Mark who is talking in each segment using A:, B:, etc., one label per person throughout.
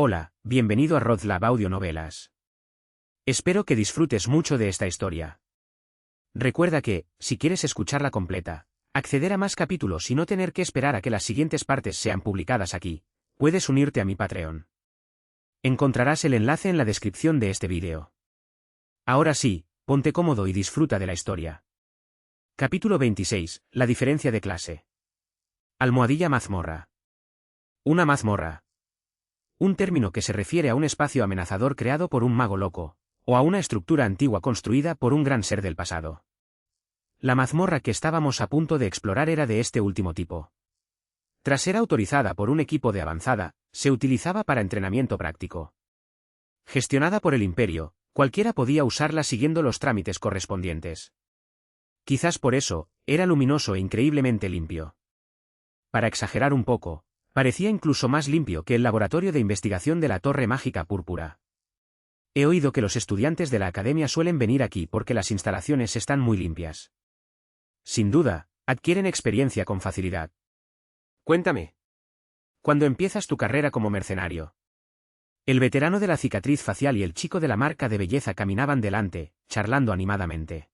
A: Hola, bienvenido a RodLab Audionovelas. Espero que disfrutes mucho de esta historia. Recuerda que, si quieres escucharla completa, acceder a más capítulos y no tener que esperar a que las siguientes partes sean publicadas aquí, puedes unirte a mi Patreon. Encontrarás el enlace en la descripción de este vídeo. Ahora sí, ponte cómodo y disfruta de la historia. Capítulo 26, la diferencia de clase. Almohadilla mazmorra. Una mazmorra. Un término que se refiere a un espacio amenazador creado por un mago loco, o a una estructura antigua construida por un gran ser del pasado. La mazmorra que estábamos a punto de explorar era de este último tipo. Tras ser autorizada por un equipo de avanzada, se utilizaba para entrenamiento práctico. Gestionada por el Imperio, cualquiera podía usarla siguiendo los trámites correspondientes. Quizás por eso, era luminoso e increíblemente limpio. Para exagerar un poco, parecía incluso más limpio que el laboratorio de investigación de la Torre Mágica Púrpura. He oído que los estudiantes de la academia suelen venir aquí porque las instalaciones están muy limpias. Sin duda, adquieren experiencia con facilidad. Cuéntame. ¿Cuándo empiezas tu carrera como mercenario? El veterano de la cicatriz facial y el chico de la marca de belleza caminaban delante, charlando animadamente.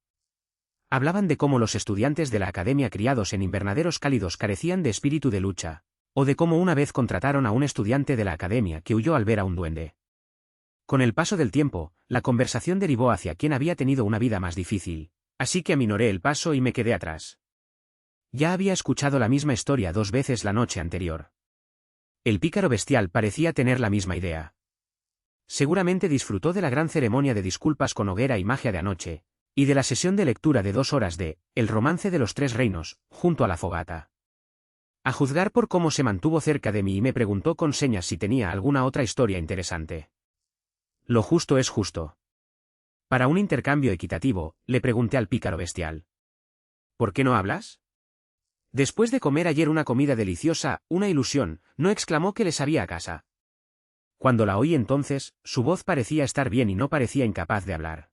A: Hablaban de cómo los estudiantes de la academia criados en invernaderos cálidos carecían de espíritu de lucha, o de cómo una vez contrataron a un estudiante de la academia que huyó al ver a un duende. Con el paso del tiempo, la conversación derivó hacia quien había tenido una vida más difícil, así que aminoré el paso y me quedé atrás. Ya había escuchado la misma historia 2 veces la noche anterior. El pícaro bestial parecía tener la misma idea. Seguramente disfrutó de la gran ceremonia de disculpas con hoguera y magia de anoche, y de la sesión de lectura de 2 horas de El romance de los 3 reinos, junto a la fogata. A juzgar por cómo se mantuvo cerca de mí y me preguntó con señas si tenía alguna otra historia interesante. Lo justo es justo. Para un intercambio equitativo, le pregunté al pícaro bestial. ¿Por qué no hablas? Después de comer ayer una comida deliciosa, una ilusión, no exclamó que le sabía a casa. Cuando la oí entonces, su voz parecía estar bien y no parecía incapaz de hablar.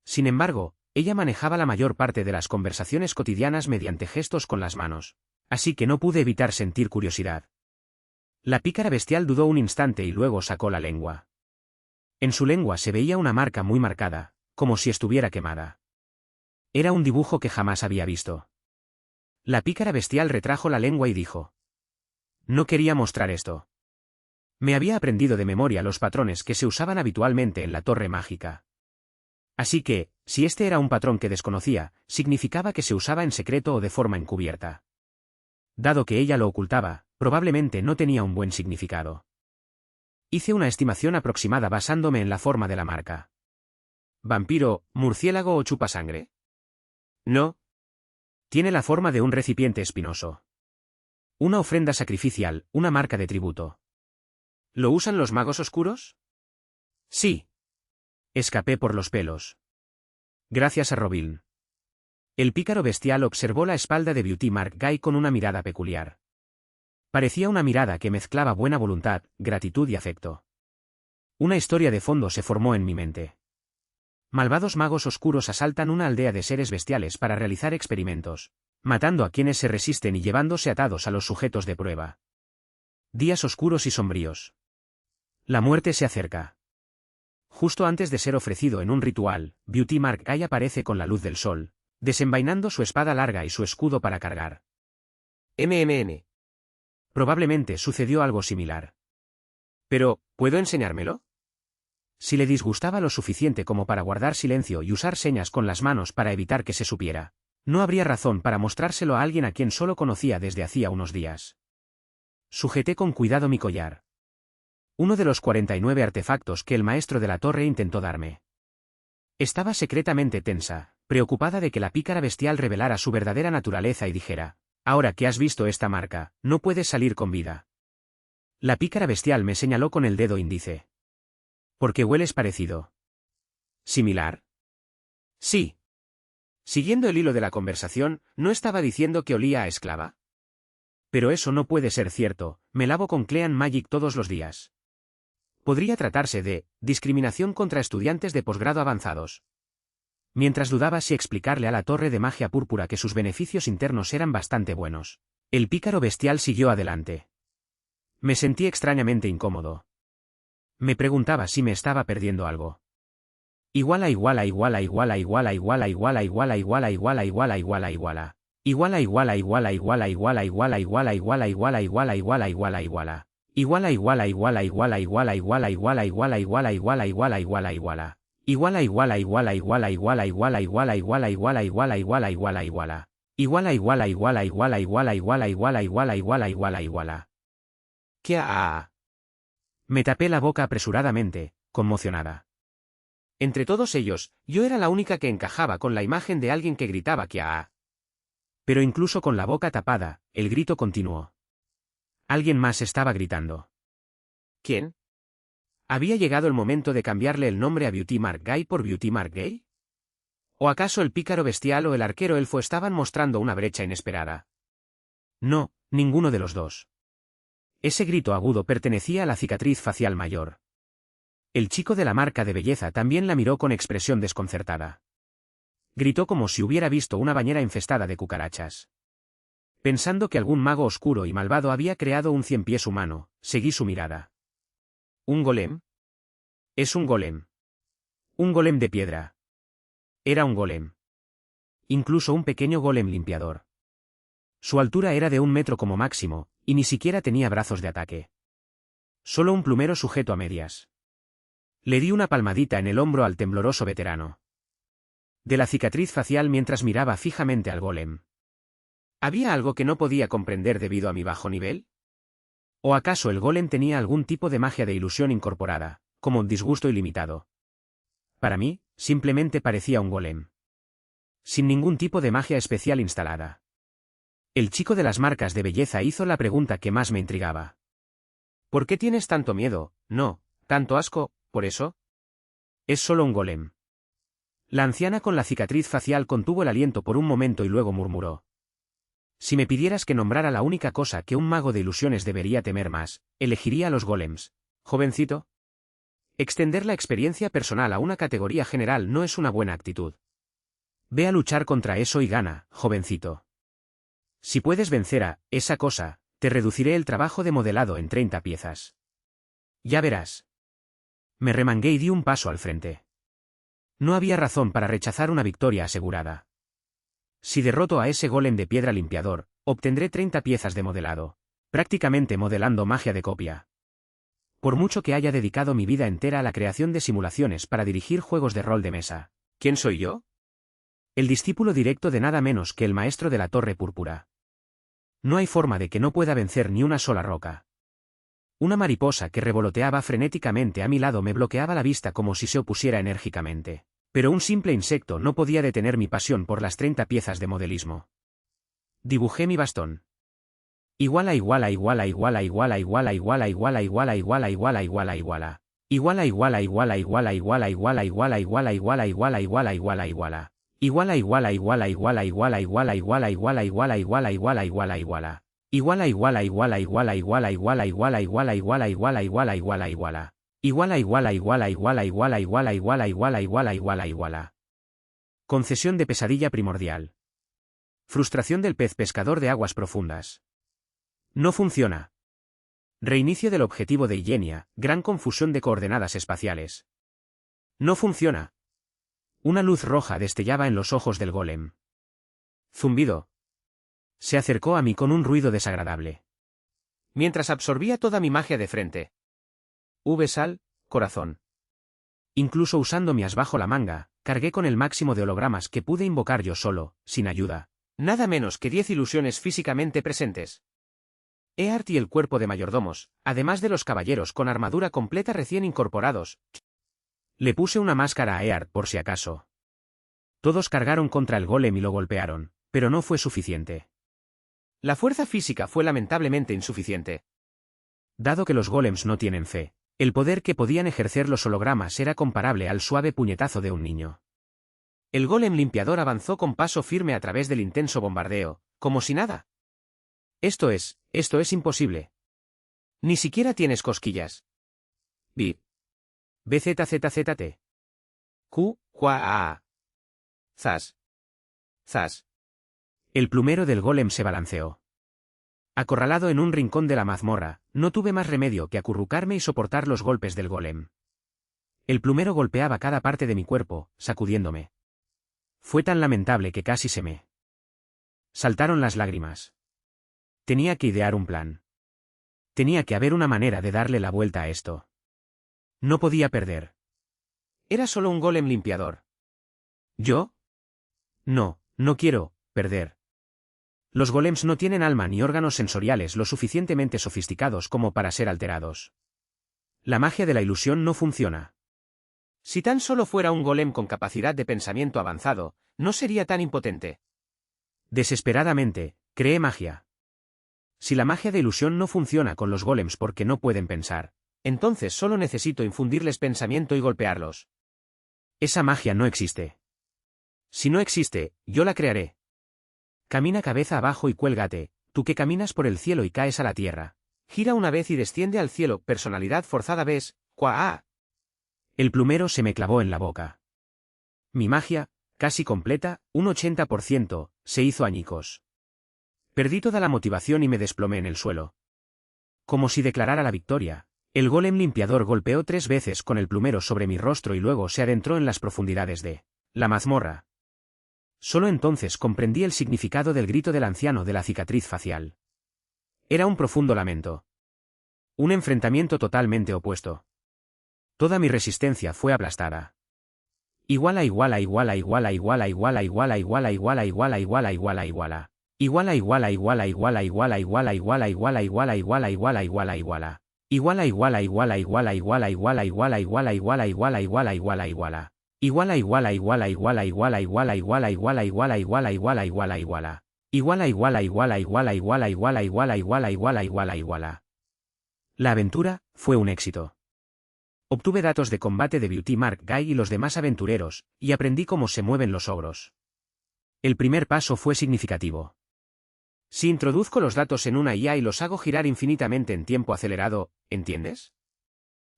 A: Sin embargo, ella manejaba la mayor parte de las conversaciones cotidianas mediante gestos con las manos. Así que no pude evitar sentir curiosidad. La pícara bestial dudó un instante y luego sacó la lengua. En su lengua se veía una marca muy marcada, como si estuviera quemada. Era un dibujo que jamás había visto. La pícara bestial retrajo la lengua y dijo: No quería mostrar esto. Me había aprendido de memoria los patrones que se usaban habitualmente en la Torre Mágica. Así que, si este era un patrón que desconocía, significaba que se usaba en secreto o de forma encubierta. Dado que ella lo ocultaba, probablemente no tenía un buen significado. Hice una estimación aproximada basándome en la forma de la marca. ¿Vampiro, murciélago o chupasangre? No. Tiene la forma de un recipiente espinoso. Una ofrenda sacrificial, una marca de tributo. ¿Lo usan los magos oscuros? Sí. Escapé por los pelos. Gracias a Robin. El pícaro bestial observó la espalda de Beauty Mark Guy con una mirada peculiar. Parecía una mirada que mezclaba buena voluntad, gratitud y afecto. Una historia de fondo se formó en mi mente. Malvados magos oscuros asaltan una aldea de seres bestiales para realizar experimentos, matando a quienes se resisten y llevándose atados a los sujetos de prueba. Días oscuros y sombríos. La muerte se acerca. Justo antes de ser ofrecido en un ritual, Beauty Mark Guy aparece con la luz del sol, desenvainando su espada larga y su escudo para cargar. Probablemente sucedió algo similar. Pero, ¿puedo enseñármelo? Si le disgustaba lo suficiente como para guardar silencio y usar señas con las manos para evitar que se supiera, no habría razón para mostrárselo a alguien a quien solo conocía desde hacía unos días. Sujeté con cuidado mi collar. Uno de los 49 artefactos que el maestro de la torre intentó darme. Estaba secretamente tensa, preocupada de que la pícara bestial revelara su verdadera naturaleza y dijera: Ahora que has visto esta marca, no puedes salir con vida. La pícara bestial me señaló con el dedo índice. ¿Por qué hueles parecido? ¿Similar? Sí. Siguiendo el hilo de la conversación, ¿no estaba diciendo que olía a esclava? Pero eso no puede ser cierto, me lavo con Clean Magic todos los días. Podría tratarse de discriminación contra estudiantes de posgrado avanzados. Mientras dudaba si explicarle a la Torre de Magia Púrpura que sus beneficios internos eran bastante buenos, el pícaro bestial siguió adelante. Me sentí extrañamente incómodo. Me preguntaba si me estaba perdiendo algo. Iguala iguala iguala iguala iguala iguala iguala iguala iguala iguala iguala iguala iguala. Iguala iguala iguala iguala iguala iguala iguala iguala iguala iguala iguala iguala iguala. Iguala iguala iguala iguala iguala iguala iguala iguala iguala iguala iguala iguala iguala. Iguala iguala iguala iguala iguala iguala iguala iguala iguala iguala iguala iguala iguala. Iguala iguala iguala iguala iguala iguala iguala iguala iguala iguala iguala. ¿Qué ha? Me tapé la boca apresuradamente, conmocionada. Entre todos ellos, yo era la única que encajaba con la imagen de alguien que gritaba que ha. Pero incluso con la boca tapada, el grito continuó. Alguien más estaba gritando. ¿Quién? ¿Había llegado el momento de cambiarle el nombre a Beauty Mark Guy por Beauty Mark Gay? ¿O acaso el pícaro bestial o el arquero elfo estaban mostrando una brecha inesperada? No, ninguno de los dos. Ese grito agudo pertenecía a la cicatriz facial mayor. El chico de la marca de belleza también la miró con expresión desconcertada. Gritó como si hubiera visto una bañera infestada de cucarachas. Pensando que algún mago oscuro y malvado había creado un ciempiés humano, seguí su mirada. ¿Un golem? Es un golem. Un golem de piedra. Era un golem. Incluso un pequeño golem limpiador. Su altura era de 1 metro como máximo, y ni siquiera tenía brazos de ataque. Solo un plumero sujeto a medias. Le di una palmadita en el hombro al tembloroso veterano. De la cicatriz facial mientras miraba fijamente al golem. ¿Había algo que no podía comprender debido a mi bajo nivel? ¿O acaso el golem tenía algún tipo de magia de ilusión incorporada, como un disgusto ilimitado? Para mí, simplemente parecía un golem. Sin ningún tipo de magia especial instalada. El chico de las marcas de belleza hizo la pregunta que más me intrigaba. ¿Por qué tienes tanto miedo, no, tanto asco, por eso? Es solo un golem. La anciana con la cicatriz facial contuvo el aliento por un momento y luego murmuró. Si me pidieras que nombrara la única cosa que un mago de ilusiones debería temer más, elegiría a los golems. Jovencito. Extender la experiencia personal a una categoría general no es una buena actitud. Ve a luchar contra eso y gana, jovencito. Si puedes vencer a esa cosa, te reduciré el trabajo de modelado en 30 piezas. Ya verás. Me remangué y di un paso al frente. No había razón para rechazar una victoria asegurada. Si derroto a ese golem de piedra limpiador, obtendré 30 piezas de modelado, prácticamente modelando magia de copia. Por mucho que haya dedicado mi vida entera a la creación de simulaciones para dirigir juegos de rol de mesa, ¿quién soy yo? El discípulo directo de nada menos que el maestro de la Torre Púrpura. No hay forma de que no pueda vencer ni una sola roca. Una mariposa que revoloteaba frenéticamente a mi lado me bloqueaba la vista como si se opusiera enérgicamente. Pero un simple insecto no podía detener mi pasión por las 30 piezas de modelismo. Dibujé mi bastón. Iguala iguala iguala iguala iguala iguala iguala iguala iguala iguala iguala iguala iguala. Iguala iguala iguala iguala iguala iguala iguala iguala iguala iguala iguala iguala iguala. Iguala iguala iguala iguala iguala iguala iguala iguala iguala iguala iguala iguala iguala. Iguala iguala iguala iguala iguala iguala iguala iguala iguala iguala iguala iguala iguala. Iguala iguala iguala iguala iguala iguala iguala iguala iguala iguala iguala. Concesión de pesadilla primordial. Frustración del pez pescador de aguas profundas. No funciona. Reinicio del objetivo de Illenia, gran confusión de coordenadas espaciales. No funciona. Una luz roja destellaba en los ojos del golem. Zumbido. Se acercó a mí con un ruido desagradable. Mientras absorbía toda mi magia de frente. Sal, corazón. Incluso usando mi as bajo la manga, cargué con el máximo de hologramas que pude invocar yo solo, sin ayuda. Nada menos que 10 ilusiones físicamente presentes. Eart y el cuerpo de mayordomos, además de los caballeros con armadura completa recién incorporados. Le puse una máscara a Eart por si acaso. Todos cargaron contra el golem y lo golpearon, pero no fue suficiente. La fuerza física fue lamentablemente insuficiente. Dado que los golems no tienen fe, el poder que podían ejercer los hologramas era comparable al suave puñetazo de un niño. El golem limpiador avanzó con paso firme a través del intenso bombardeo, como si nada. Esto es imposible. Ni siquiera tienes cosquillas. Bip. BZZZT. Q, Q-A-A. Zas. Zas. El plumero del golem se balanceó. Acorralado en un rincón de la mazmorra, no tuve más remedio que acurrucarme y soportar los golpes del golem. El plumero golpeaba cada parte de mi cuerpo, sacudiéndome. Fue tan lamentable que casi se me saltaron las lágrimas. Tenía que idear un plan. Tenía que haber una manera de darle la vuelta a esto. No podía perder. Era solo un golem limpiador. ¿Yo? No, no quiero perder. Los golems no tienen alma ni órganos sensoriales lo suficientemente sofisticados como para ser alterados. La magia de la ilusión no funciona. Si tan solo fuera un golem con capacidad de pensamiento avanzado, no sería tan impotente. Desesperadamente, creé magia. Si la magia de ilusión no funciona con los golems porque no pueden pensar, entonces solo necesito infundirles pensamiento y golpearlos. Esa magia no existe. Si no existe, yo la crearé. Camina cabeza abajo y cuélgate, tú que caminas por el cielo y caes a la tierra. Gira una vez y desciende al cielo, personalidad forzada ves, ¡cuá! El plumero se me clavó en la boca. Mi magia, casi completa, un 80%, se hizo añicos. Perdí toda la motivación y me desplomé en el suelo. Como si declarara la victoria, el golem limpiador golpeó 3 veces con el plumero sobre mi rostro y luego se adentró en las profundidades de la mazmorra. Solo entonces comprendí el significado del grito del anciano de la cicatriz facial. Era un profundo lamento. Un enfrentamiento totalmente opuesto. Toda mi resistencia fue aplastada. Iguala iguala iguala iguala iguala iguala iguala iguala iguala iguala iguala iguala iguala. Iguala iguala iguala iguala iguala iguala iguala iguala iguala iguala iguala iguala iguala. Iguala iguala iguala iguala iguala iguala iguala iguala iguala iguala iguala iguala iguala. Iguala iguala iguala iguala iguala iguala iguala iguala iguala iguala iguala iguala iguala. Iguala iguala iguala iguala iguala iguala iguala iguala iguala iguala iguala. La aventura fue un éxito. Obtuve datos de combate de Beauty Mark Guy y los demás aventureros, y aprendí cómo se mueven los ogros. El primer paso fue significativo. Si introduzco los datos en una IA y los hago girar infinitamente en tiempo acelerado, ¿entiendes?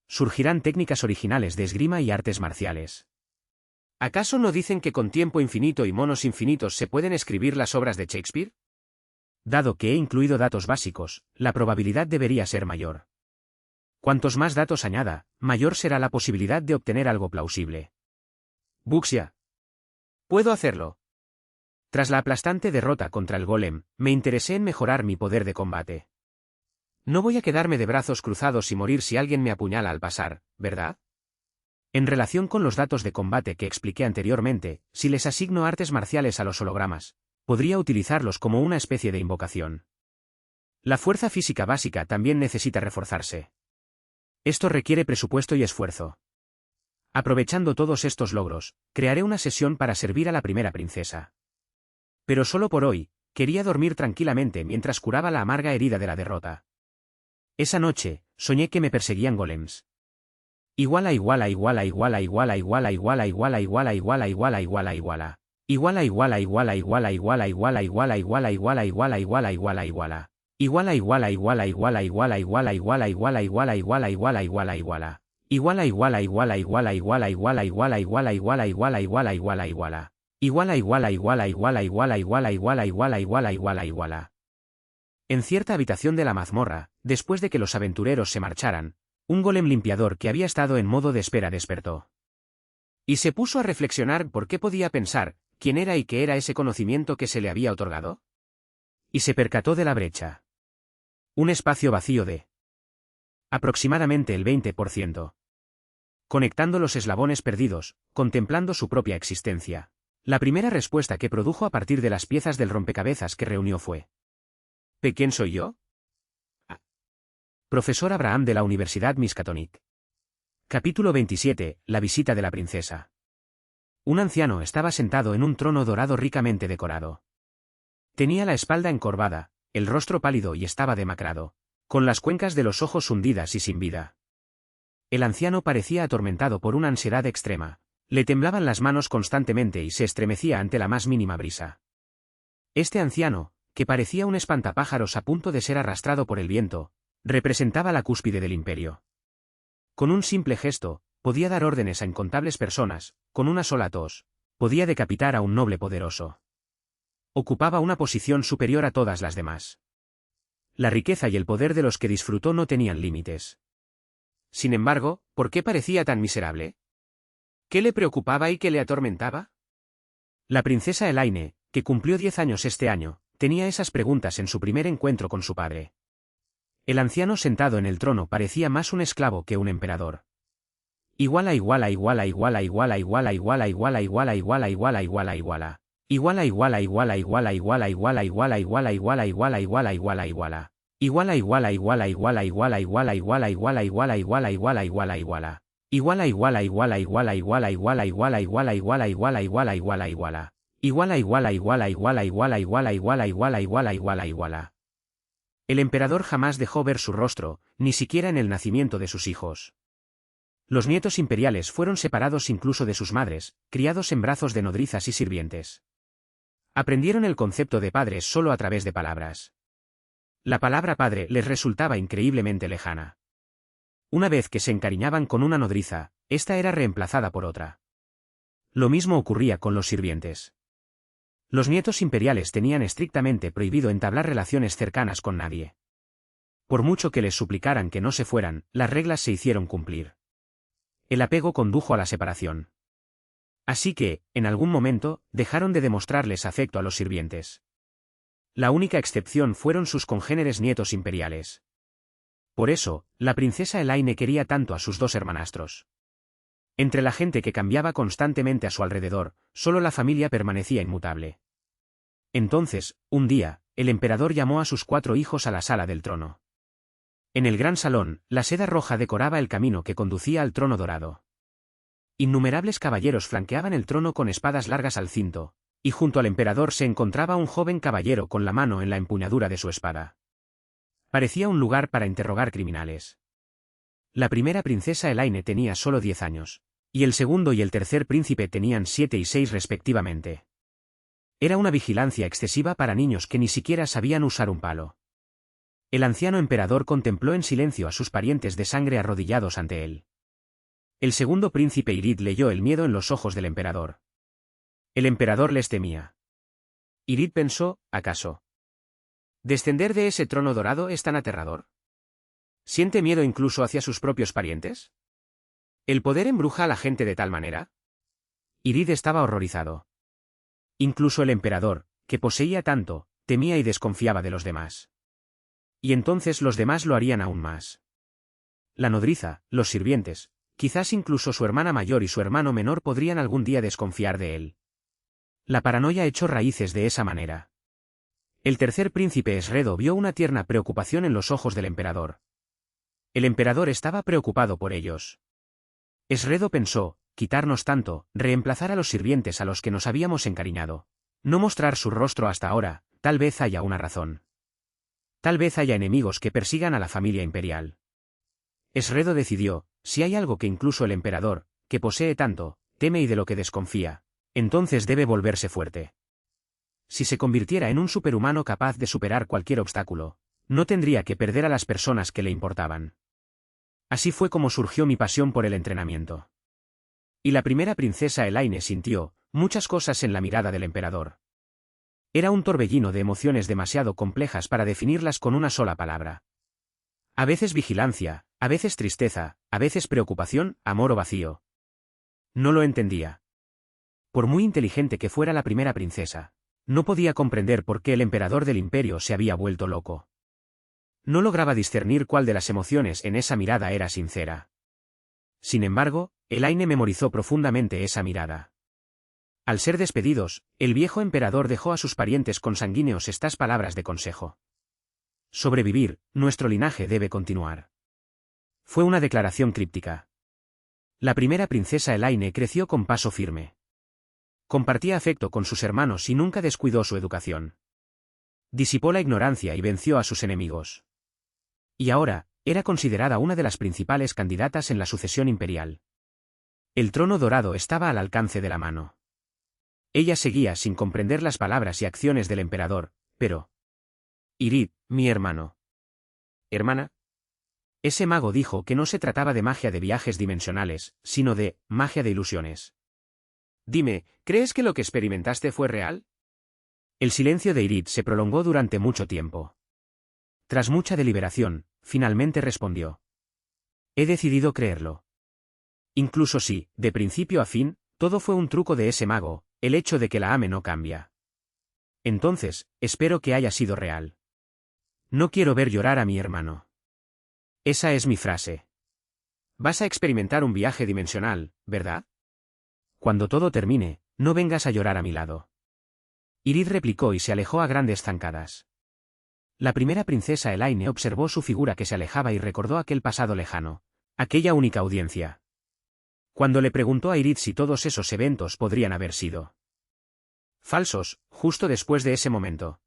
A: Surgirán técnicas originales de esgrima y artes marciales. ¿Acaso no dicen que con tiempo infinito y monos infinitos se pueden escribir las obras de Shakespeare? Dado que he incluido datos básicos, la probabilidad debería ser mayor. Cuantos más datos añada, mayor será la posibilidad de obtener algo plausible. Buxia. Puedo hacerlo. Tras la aplastante derrota contra el golem, me interesé en mejorar mi poder de combate. No voy a quedarme de brazos cruzados y morir si alguien me apuñala al pasar, ¿verdad? En relación con los datos de combate que expliqué anteriormente, si les asigno artes marciales a los hologramas, podría utilizarlos como una especie de invocación. La fuerza física básica también necesita reforzarse. Esto requiere presupuesto y esfuerzo. Aprovechando todos estos logros, crearé una sesión para servir a la primera princesa. Pero solo por hoy, quería dormir tranquilamente mientras curaba la amarga herida de la derrota. Esa noche, soñé que me perseguían golems. Iguala iguala iguala iguala iguala iguala iguala iguala iguala iguala iguala iguala iguala. Iguala iguala iguala iguala iguala iguala iguala iguala iguala iguala iguala iguala iguala. Iguala iguala iguala iguala iguala iguala iguala iguala iguala iguala iguala iguala iguala. Iguala iguala iguala iguala iguala iguala iguala iguala iguala iguala iguala iguala iguala. Iguala iguala iguala iguala iguala iguala iguala iguala iguala iguala iguala. En cierta habitación de la mazmorra, después de que los aventureros se marcharan, un golem limpiador que había estado en modo de espera despertó. Y se puso a reflexionar por qué podía pensar, quién era y qué era ese conocimiento que se le había otorgado. Y se percató de la brecha. Un espacio vacío de aproximadamente el 20%. Conectando los eslabones perdidos, contemplando su propia existencia. La primera respuesta que produjo a partir de las piezas del rompecabezas que reunió fue: ¿quién soy yo? Profesor Abraham de la Universidad Miskatonic. Capítulo 27. La visita de la princesa. Un anciano estaba sentado en un trono dorado ricamente decorado. Tenía la espalda encorvada, el rostro pálido y estaba demacrado, con las cuencas de los ojos hundidas y sin vida. El anciano parecía atormentado por una ansiedad extrema. Le temblaban las manos constantemente y se estremecía ante la más mínima brisa. Este anciano, que parecía un espantapájaros a punto de ser arrastrado por el viento, representaba la cúspide del imperio. Con un simple gesto, podía dar órdenes a incontables personas, con una sola tos, podía decapitar a un noble poderoso. Ocupaba una posición superior a todas las demás. La riqueza y el poder de los que disfrutó no tenían límites. Sin embargo, ¿por qué parecía tan miserable? ¿Qué le preocupaba y qué le atormentaba? La princesa Elaine, que cumplió 10 años este año, tenía esas preguntas en su primer encuentro con su padre. El anciano sentado en el trono parecía más un esclavo que un emperador. Iguala iguala iguala iguala iguala iguala iguala iguala iguala iguala iguala iguala iguala. Iguala iguala iguala iguala iguala iguala iguala iguala iguala iguala iguala iguala iguala. Iguala iguala iguala iguala iguala iguala iguala iguala iguala iguala iguala iguala iguala. Iguala iguala iguala iguala iguala iguala iguala iguala iguala iguala iguala iguala iguala. Iguala iguala iguala iguala iguala iguala iguala iguala iguala iguala iguala. El emperador jamás dejó ver su rostro, ni siquiera en el nacimiento de sus hijos. Los nietos imperiales fueron separados incluso de sus madres, criados en brazos de nodrizas y sirvientes. Aprendieron el concepto de padres solo a través de palabras. La palabra padre les resultaba increíblemente lejana. Una vez que se encariñaban con una nodriza, ésta era reemplazada por otra. Lo mismo ocurría con los sirvientes. Los nietos imperiales tenían estrictamente prohibido entablar relaciones cercanas con nadie. Por mucho que les suplicaran que no se fueran, las reglas se hicieron cumplir. El apego condujo a la separación. Así que, en algún momento, dejaron de demostrarles afecto a los sirvientes. La única excepción fueron sus congéneres nietos imperiales. Por eso, la princesa Elaine quería tanto a sus dos hermanastros. Entre la gente que cambiaba constantemente a su alrededor, solo la familia permanecía inmutable. Entonces, un día, el emperador llamó a sus 4 hijos a la sala del trono. En el gran salón, la seda roja decoraba el camino que conducía al trono dorado. Innumerables caballeros flanqueaban el trono con espadas largas al cinto, y junto al emperador se encontraba un joven caballero con la mano en la empuñadura de su espada. Parecía un lugar para interrogar criminales. La primera princesa Elaine tenía solo 10 años, y el segundo y el tercer príncipe tenían 7 y 6 respectivamente. Era una vigilancia excesiva para niños que ni siquiera sabían usar un palo. El anciano emperador contempló en silencio a sus parientes de sangre arrodillados ante él. El segundo príncipe Irid leyó el miedo en los ojos del emperador. El emperador les temía. Irid pensó, ¿acaso descender de ese trono dorado es tan aterrador? ¿Siente miedo incluso hacia sus propios parientes? ¿El poder embruja a la gente de tal manera? Irid estaba horrorizado. Incluso el emperador, que poseía tanto, temía y desconfiaba de los demás. Y entonces los demás lo harían aún más. La nodriza, los sirvientes, quizás incluso su hermana mayor y su hermano menor podrían algún día desconfiar de él. La paranoia echó raíces de esa manera. El tercer príncipe Esredo vio una tierna preocupación en los ojos del emperador. El emperador estaba preocupado por ellos. Esredo pensó, quitarnos tanto, reemplazar a los sirvientes a los que nos habíamos encariñado. No mostrar su rostro hasta ahora, tal vez haya una razón. Tal vez haya enemigos que persigan a la familia imperial. Esredo decidió, si hay algo que incluso el emperador, que posee tanto, teme y de lo que desconfía, entonces debe volverse fuerte. Si se convirtiera en un superhumano capaz de superar cualquier obstáculo, no tendría que perder a las personas que le importaban. Así fue como surgió mi pasión por el entrenamiento. Y la primera princesa Elaine sintió muchas cosas en la mirada del emperador. Era un torbellino de emociones demasiado complejas para definirlas con una sola palabra. A veces vigilancia, a veces tristeza, a veces preocupación, amor o vacío. No lo entendía. Por muy inteligente que fuera la primera princesa, no podía comprender por qué el emperador del imperio se había vuelto loco. No lograba discernir cuál de las emociones en esa mirada era sincera. Sin embargo, Elaine memorizó profundamente esa mirada. Al ser despedidos, el viejo emperador dejó a sus parientes consanguíneos estas palabras de consejo. Sobrevivir, nuestro linaje debe continuar. Fue una declaración críptica. La primera princesa Elaine creció con paso firme. Compartía afecto con sus hermanos y nunca descuidó su educación. Disipó la ignorancia y venció a sus enemigos. Y ahora, era considerada una de las principales candidatas en la sucesión imperial. El trono dorado estaba al alcance de la mano. Ella seguía sin comprender las palabras y acciones del emperador, pero... Irid, mi hermano. ¿Hermana? Ese mago dijo que no se trataba de magia de viajes dimensionales, sino de magia de ilusiones. Dime, ¿crees que lo que experimentaste fue real? El silencio de Irid se prolongó durante mucho tiempo. Tras mucha deliberación, finalmente respondió. He decidido creerlo. Incluso si, de principio a fin, todo fue un truco de ese mago, el hecho de que la ame no cambia. Entonces, espero que haya sido real. No quiero ver llorar a mi hermano. Esa es mi frase. Vas a experimentar un viaje dimensional, ¿verdad? Cuando todo termine, no vengas a llorar a mi lado. Irid replicó y se alejó a grandes zancadas. La primera princesa Elaine observó su figura que se alejaba y recordó aquel pasado lejano, aquella única audiencia. Cuando le preguntó a Irid si todos esos eventos podrían haber sido falsos, justo después de ese momento.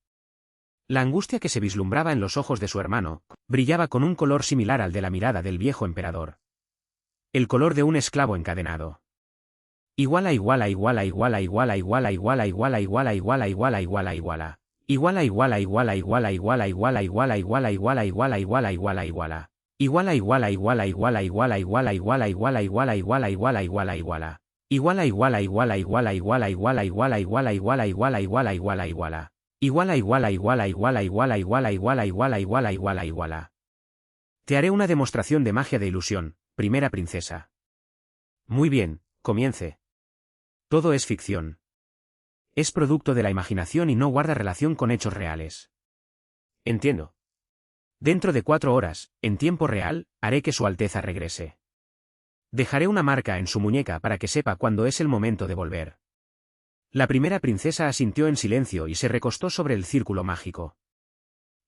A: La angustia que se vislumbraba en los ojos de su hermano, brillaba con un color similar al de la mirada del viejo emperador. El color de un esclavo encadenado. Iguala iguala iguala iguala iguala iguala iguala iguala iguala iguala iguala iguala iguala. Iguala iguala iguala iguala iguala iguala iguala iguala iguala iguala iguala iguala iguala. Iguala iguala iguala iguala iguala iguala iguala iguala iguala iguala iguala iguala iguala. Iguala iguala iguala iguala iguala iguala iguala iguala iguala iguala iguala iguala iguala. Iguala iguala iguala iguala iguala iguala iguala iguala iguala iguala iguala. Te haré una demostración de magia de ilusión, primera princesa. Muy bien, comience. Todo es ficción. Es producto de la imaginación y no guarda relación con hechos reales. Entiendo. Dentro de 4 horas, en tiempo real, haré que Su Alteza regrese. Dejaré una marca en su muñeca para que sepa cuándo es el momento de volver. La primera princesa asintió en silencio y se recostó sobre el círculo mágico.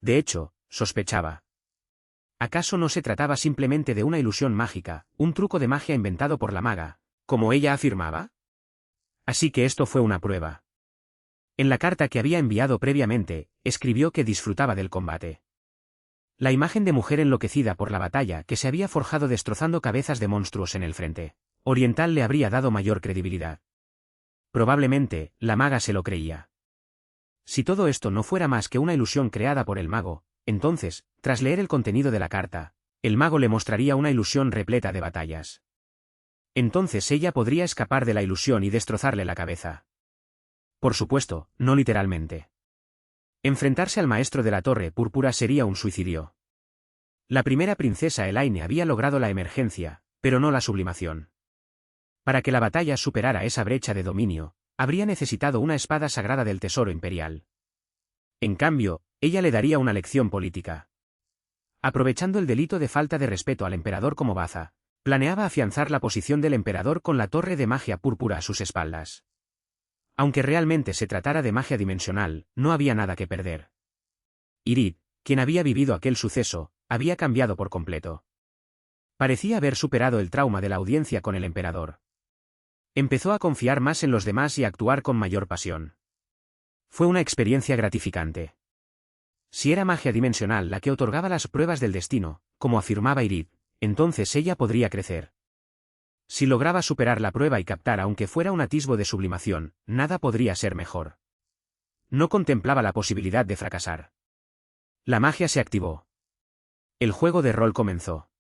A: De hecho, sospechaba. ¿Acaso no se trataba simplemente de una ilusión mágica, un truco de magia inventado por la maga, como ella afirmaba? Así que esto fue una prueba. En la carta que había enviado previamente, escribió que disfrutaba del combate. La imagen de mujer enloquecida por la batalla que se había forjado destrozando cabezas de monstruos en el frente oriental le habría dado mayor credibilidad. Probablemente, la maga se lo creía. Si todo esto no fuera más que una ilusión creada por el mago, entonces, tras leer el contenido de la carta, el mago le mostraría una ilusión repleta de batallas. Entonces ella podría escapar de la ilusión y destrozarle la cabeza. Por supuesto, no literalmente. Enfrentarse al maestro de la Torre Púrpura sería un suicidio. La primera princesa Elaine había logrado la emergencia, pero no la sublimación. Para que la batalla superara esa brecha de dominio, habría necesitado una espada sagrada del tesoro imperial. En cambio, ella le daría una lección política. Aprovechando el delito de falta de respeto al emperador como baza, planeaba afianzar la posición del emperador con la torre de magia púrpura a sus espaldas. Aunque realmente se tratara de magia dimensional, no había nada que perder. Irid, quien había vivido aquel suceso, había cambiado por completo. Parecía haber superado el trauma de la audiencia con el emperador. Empezó a confiar más en los demás y a actuar con mayor pasión. Fue una experiencia gratificante. Si era magia dimensional la que otorgaba las pruebas del destino, como afirmaba Irid, entonces ella podría crecer. Si lograba superar la prueba y captar aunque fuera un atisbo de sublimación, nada podría ser mejor. No contemplaba la posibilidad de fracasar. La magia se activó. El juego de rol comenzó.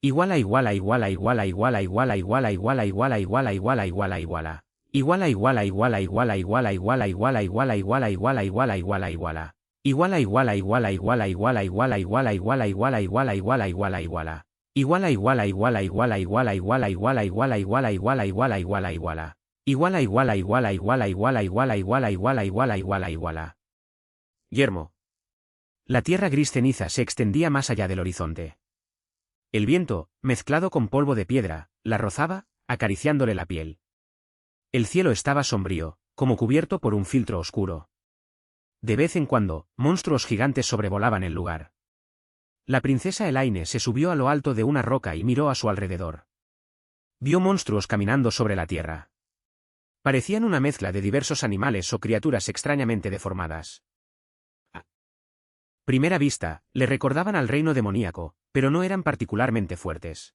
A: Iguala iguala iguala iguala iguala iguala iguala iguala iguala iguala iguala iguala iguala. Iguala iguala iguala iguala iguala iguala iguala iguala iguala iguala iguala iguala iguala. Iguala iguala iguala iguala iguala iguala iguala iguala iguala iguala iguala iguala iguala. Iguala iguala iguala iguala iguala iguala iguala iguala iguala iguala iguala iguala iguala. Iguala iguala iguala iguala iguala iguala iguala iguala iguala iguala iguala. Yermo. La tierra gris ceniza se extendía más allá del horizonte. El viento, mezclado con polvo de piedra, la rozaba, acariciándole la piel. El cielo estaba sombrío, como cubierto por un filtro oscuro. De vez en cuando, monstruos gigantes sobrevolaban el lugar. La princesa Elaine se subió a lo alto de una roca y miró a su alrededor. Vio monstruos caminando sobre la tierra. Parecían una mezcla de diversos animales o criaturas extrañamente deformadas. A primera vista, le recordaban al reino demoníaco, pero no eran particularmente fuertes.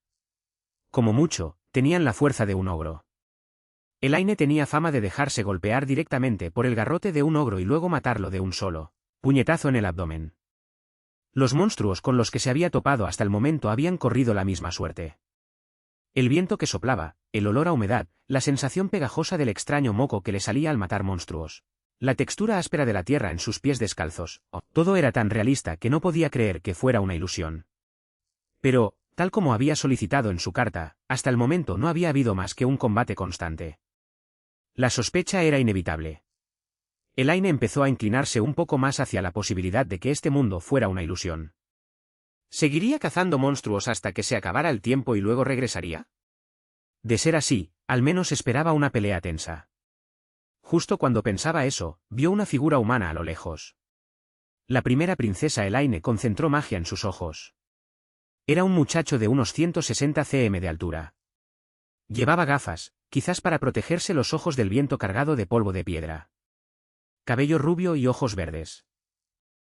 A: Como mucho, tenían la fuerza de un ogro. Elaine tenía fama de dejarse golpear directamente por el garrote de un ogro y luego matarlo de un solo puñetazo en el abdomen. Los monstruos con los que se había topado hasta el momento habían corrido la misma suerte. El viento que soplaba, el olor a humedad, la sensación pegajosa del extraño moco que le salía al matar monstruos. La textura áspera de la tierra en sus pies descalzos. Todo era tan realista que no podía creer que fuera una ilusión. Pero, tal como había solicitado en su carta, hasta el momento no había habido más que un combate constante. La sospecha era inevitable. Elaine empezó a inclinarse un poco más hacia la posibilidad de que este mundo fuera una ilusión. ¿Seguiría cazando monstruos hasta que se acabara el tiempo y luego regresaría? De ser así, al menos esperaba una pelea tensa. Justo cuando pensaba eso, vio una figura humana a lo lejos. La primera princesa Elaine concentró magia en sus ojos. Era un muchacho de unos 160 cm de altura. Llevaba gafas, quizás para protegerse los ojos del viento cargado de polvo de piedra. Cabello rubio y ojos verdes.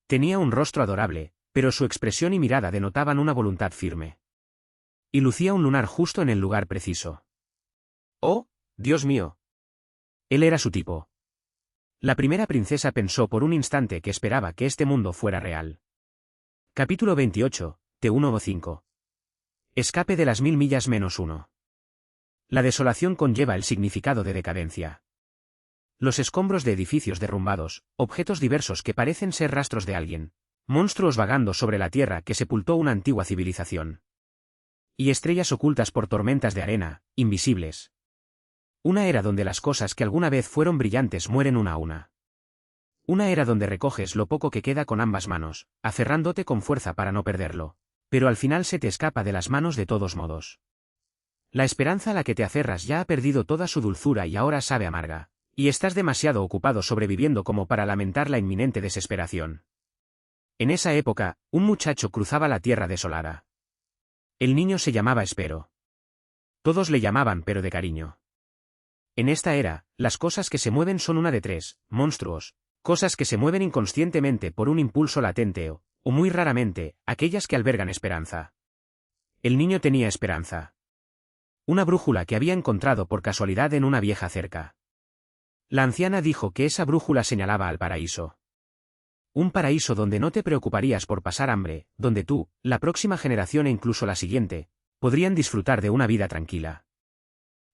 A: Tenía un rostro adorable, pero su expresión y mirada denotaban una voluntad firme. Y lucía un lunar justo en el lugar preciso. ¡Oh, Dios mío! Él era su tipo. La primera princesa pensó por un instante que esperaba que este mundo fuera real. Capítulo 28, T1-5. Escape de las 1000 millas menos 1. La desolación conlleva el significado de decadencia. Los escombros de edificios derrumbados, objetos diversos que parecen ser rastros de alguien, monstruos vagando sobre la tierra que sepultó una antigua civilización. Y estrellas ocultas por tormentas de arena, invisibles. Una era donde las cosas que alguna vez fueron brillantes mueren una a una. Una era donde recoges lo poco que queda con ambas manos, aferrándote con fuerza para no perderlo, pero al final se te escapa de las manos de todos modos. La esperanza a la que te aferras ya ha perdido toda su dulzura y ahora sabe amarga, y estás demasiado ocupado sobreviviendo como para lamentar la inminente desesperación. En esa época, un muchacho cruzaba la tierra desolada. El niño se llamaba Espero. Todos le llamaban pero de cariño. En esta era, las cosas que se mueven son una de tres: monstruos, cosas que se mueven inconscientemente por un impulso latente o muy raramente, aquellas que albergan esperanza. El niño tenía esperanza. Una brújula que había encontrado por casualidad en una vieja cerca. La anciana dijo que esa brújula señalaba al paraíso. Un paraíso donde no te preocuparías por pasar hambre, donde tú, la próxima generación e incluso la siguiente, podrían disfrutar de una vida tranquila.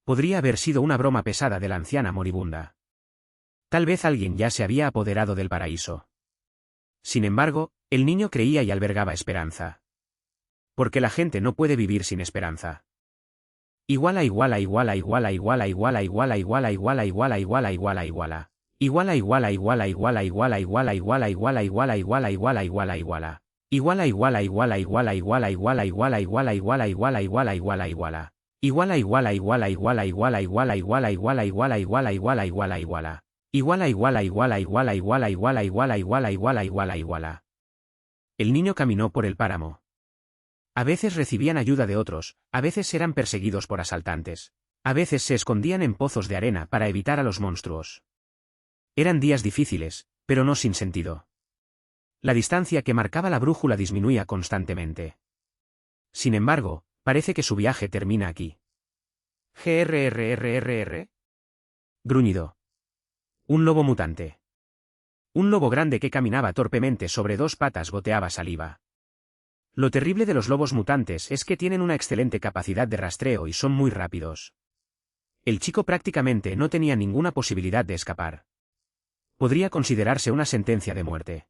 A: Podría haber sido una broma pesada de la anciana moribunda. Tal vez alguien ya se había apoderado del paraíso. Sin embargo, el niño creía y albergaba esperanza. Porque la gente no puede vivir sin esperanza. Iguala iguala iguala iguala iguala iguala iguala iguala iguala iguala iguala iguala iguala. Iguala iguala iguala iguala iguala iguala iguala iguala iguala iguala iguala iguala iguala. Iguala iguala iguala iguala iguala iguala iguala iguala iguala iguala iguala iguala iguala. Iguala iguala iguala iguala iguala iguala iguala iguala iguala iguala iguala iguala iguala. Iguala iguala iguala iguala iguala iguala iguala iguala iguala iguala iguala. El niño caminó por el páramo. A veces recibían ayuda de otros, a veces eran perseguidos por asaltantes. A veces se escondían en pozos de arena para evitar a los monstruos. Eran días difíciles, pero no sin sentido. La distancia que marcaba la brújula disminuía constantemente. Sin embargo, parece que su viaje termina aquí. GRRRRR. Gruñido. Un lobo mutante. Un lobo grande que caminaba torpemente sobre dos patas goteaba saliva. Lo terrible de los lobos mutantes es que tienen una excelente capacidad de rastreo y son muy rápidos. El chico prácticamente no tenía ninguna posibilidad de escapar. Podría considerarse una sentencia de muerte.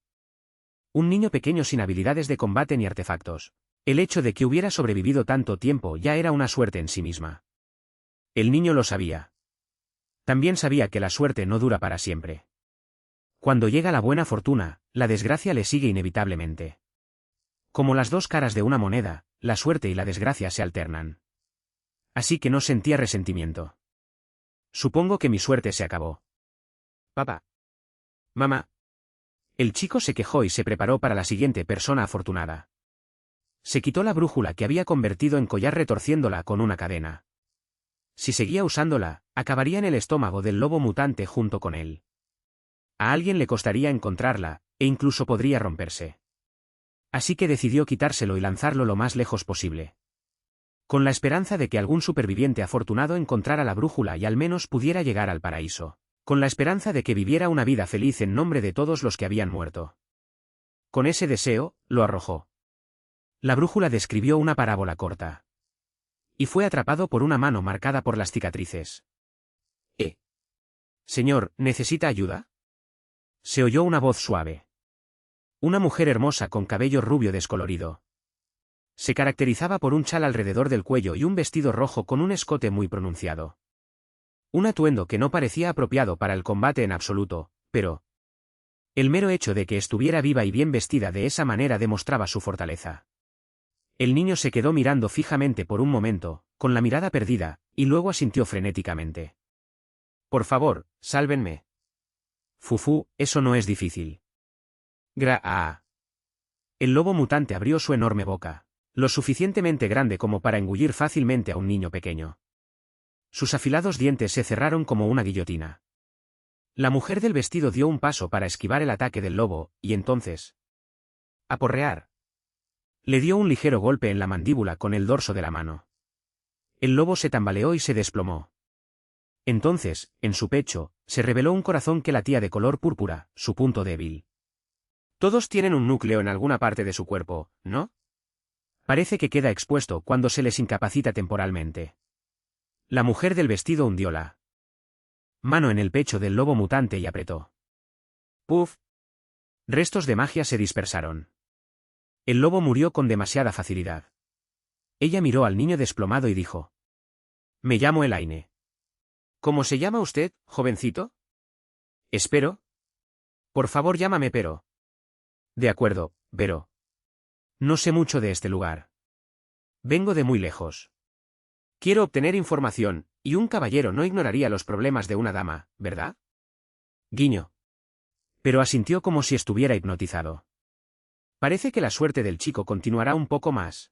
A: Un niño pequeño sin habilidades de combate ni artefactos. El hecho de que hubiera sobrevivido tanto tiempo ya era una suerte en sí misma. El niño lo sabía. También sabía que la suerte no dura para siempre. Cuando llega la buena fortuna, la desgracia le sigue inevitablemente. Como las dos caras de una moneda, la suerte y la desgracia se alternan. Así que no sentía resentimiento. Supongo que mi suerte se acabó. Papá. Mamá. El chico se quejó y se preparó para la siguiente persona afortunada. Se quitó la brújula que había convertido en collar retorciéndola con una cadena. Si seguía usándola, acabaría en el estómago del lobo mutante junto con él. A alguien le costaría encontrarla, e incluso podría romperse. Así que decidió quitárselo y lanzarlo lo más lejos posible. Con la esperanza de que algún superviviente afortunado encontrara la brújula y al menos pudiera llegar al paraíso. Con la esperanza de que viviera una vida feliz en nombre de todos los que habían muerto. Con ese deseo, lo arrojó. La brújula describió una parábola corta. Y fue atrapado por una mano marcada por las cicatrices. Señor, ¿necesita ayuda? Se oyó una voz suave. Una mujer hermosa con cabello rubio descolorido. Se caracterizaba por un chal alrededor del cuello y un vestido rojo con un escote muy pronunciado. Un atuendo que no parecía apropiado para el combate en absoluto, pero el mero hecho de que estuviera viva y bien vestida de esa manera demostraba su fortaleza. El niño se quedó mirando fijamente por un momento, con la mirada perdida, y luego asintió frenéticamente. Por favor, sálvenme. Fufú, eso no es difícil. El lobo mutante abrió su enorme boca, lo suficientemente grande como para engullir fácilmente a un niño pequeño. Sus afilados dientes se cerraron como una guillotina. La mujer del vestido dio un paso para esquivar el ataque del lobo, y entonces... ¡aporrear! Le dio un ligero golpe en la mandíbula con el dorso de la mano. El lobo se tambaleó y se desplomó. Entonces, en su pecho, se reveló un corazón que latía de color púrpura, su punto débil. Todos tienen un núcleo en alguna parte de su cuerpo, ¿no? Parece que queda expuesto cuando se les incapacita temporalmente. La mujer del vestido hundió la mano en el pecho del lobo mutante y apretó. ¡Puf! Restos de magia se dispersaron. El lobo murió con demasiada facilidad. Ella miró al niño desplomado y dijo: Me llamo Elaine. ¿Cómo se llama usted, jovencito? Espero. Por favor, llámame Pero. De acuerdo, pero no sé mucho de este lugar. Vengo de muy lejos. Quiero obtener información, y un caballero no ignoraría los problemas de una dama, ¿verdad? Guiño. Pero asintió como si estuviera hipnotizado. Parece que la suerte del chico continuará un poco más.